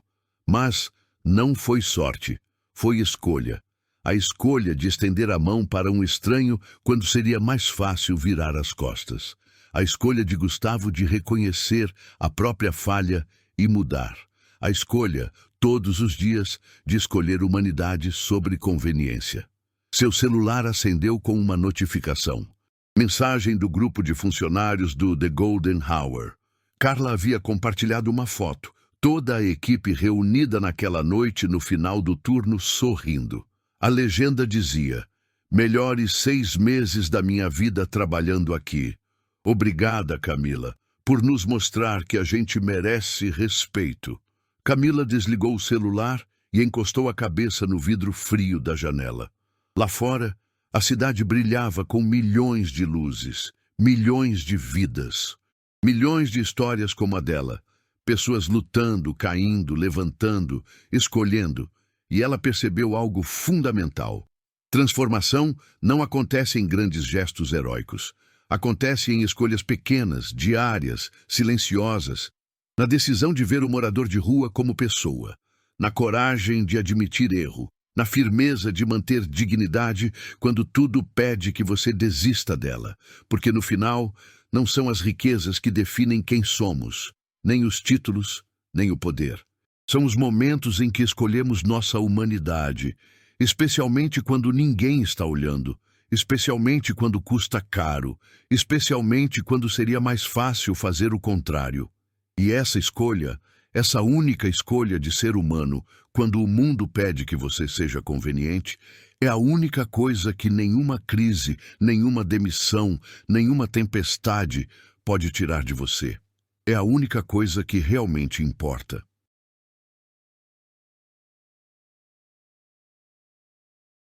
Mas não foi sorte, foi escolha. A escolha de estender a mão para um estranho quando seria mais fácil virar as costas. A escolha de Gustavo de reconhecer a própria falha e mudar. A escolha, todos os dias, de escolher humanidade sobre conveniência. Seu celular acendeu com uma notificação. Mensagem do grupo de funcionários do The Golden Hour. Carla havia compartilhado uma foto, toda a equipe reunida naquela noite no final do turno sorrindo. A legenda dizia: melhores 6 meses da minha vida trabalhando aqui. Obrigada, Camila, por nos mostrar que a gente merece respeito. Camila desligou o celular e encostou a cabeça no vidro frio da janela. Lá fora, a cidade brilhava com milhões de luzes, milhões de vidas, milhões de histórias como a dela, pessoas lutando, caindo, levantando, escolhendo, e ela percebeu algo fundamental. Transformação não acontece em grandes gestos heróicos. Acontece em escolhas pequenas, diárias, silenciosas, na decisão de ver o morador de rua como pessoa, na coragem de admitir erro, na firmeza de manter dignidade quando tudo pede que você desista dela, porque no final não são as riquezas que definem quem somos, nem os títulos, nem o poder. São os momentos em que escolhemos nossa humanidade, especialmente quando ninguém está olhando, especialmente quando custa caro, especialmente quando seria mais fácil fazer o contrário. E essa escolha, essa única escolha de ser humano, quando o mundo pede que você seja conveniente, é a única coisa que nenhuma crise, nenhuma demissão, nenhuma tempestade pode tirar de você. É a única coisa que realmente importa.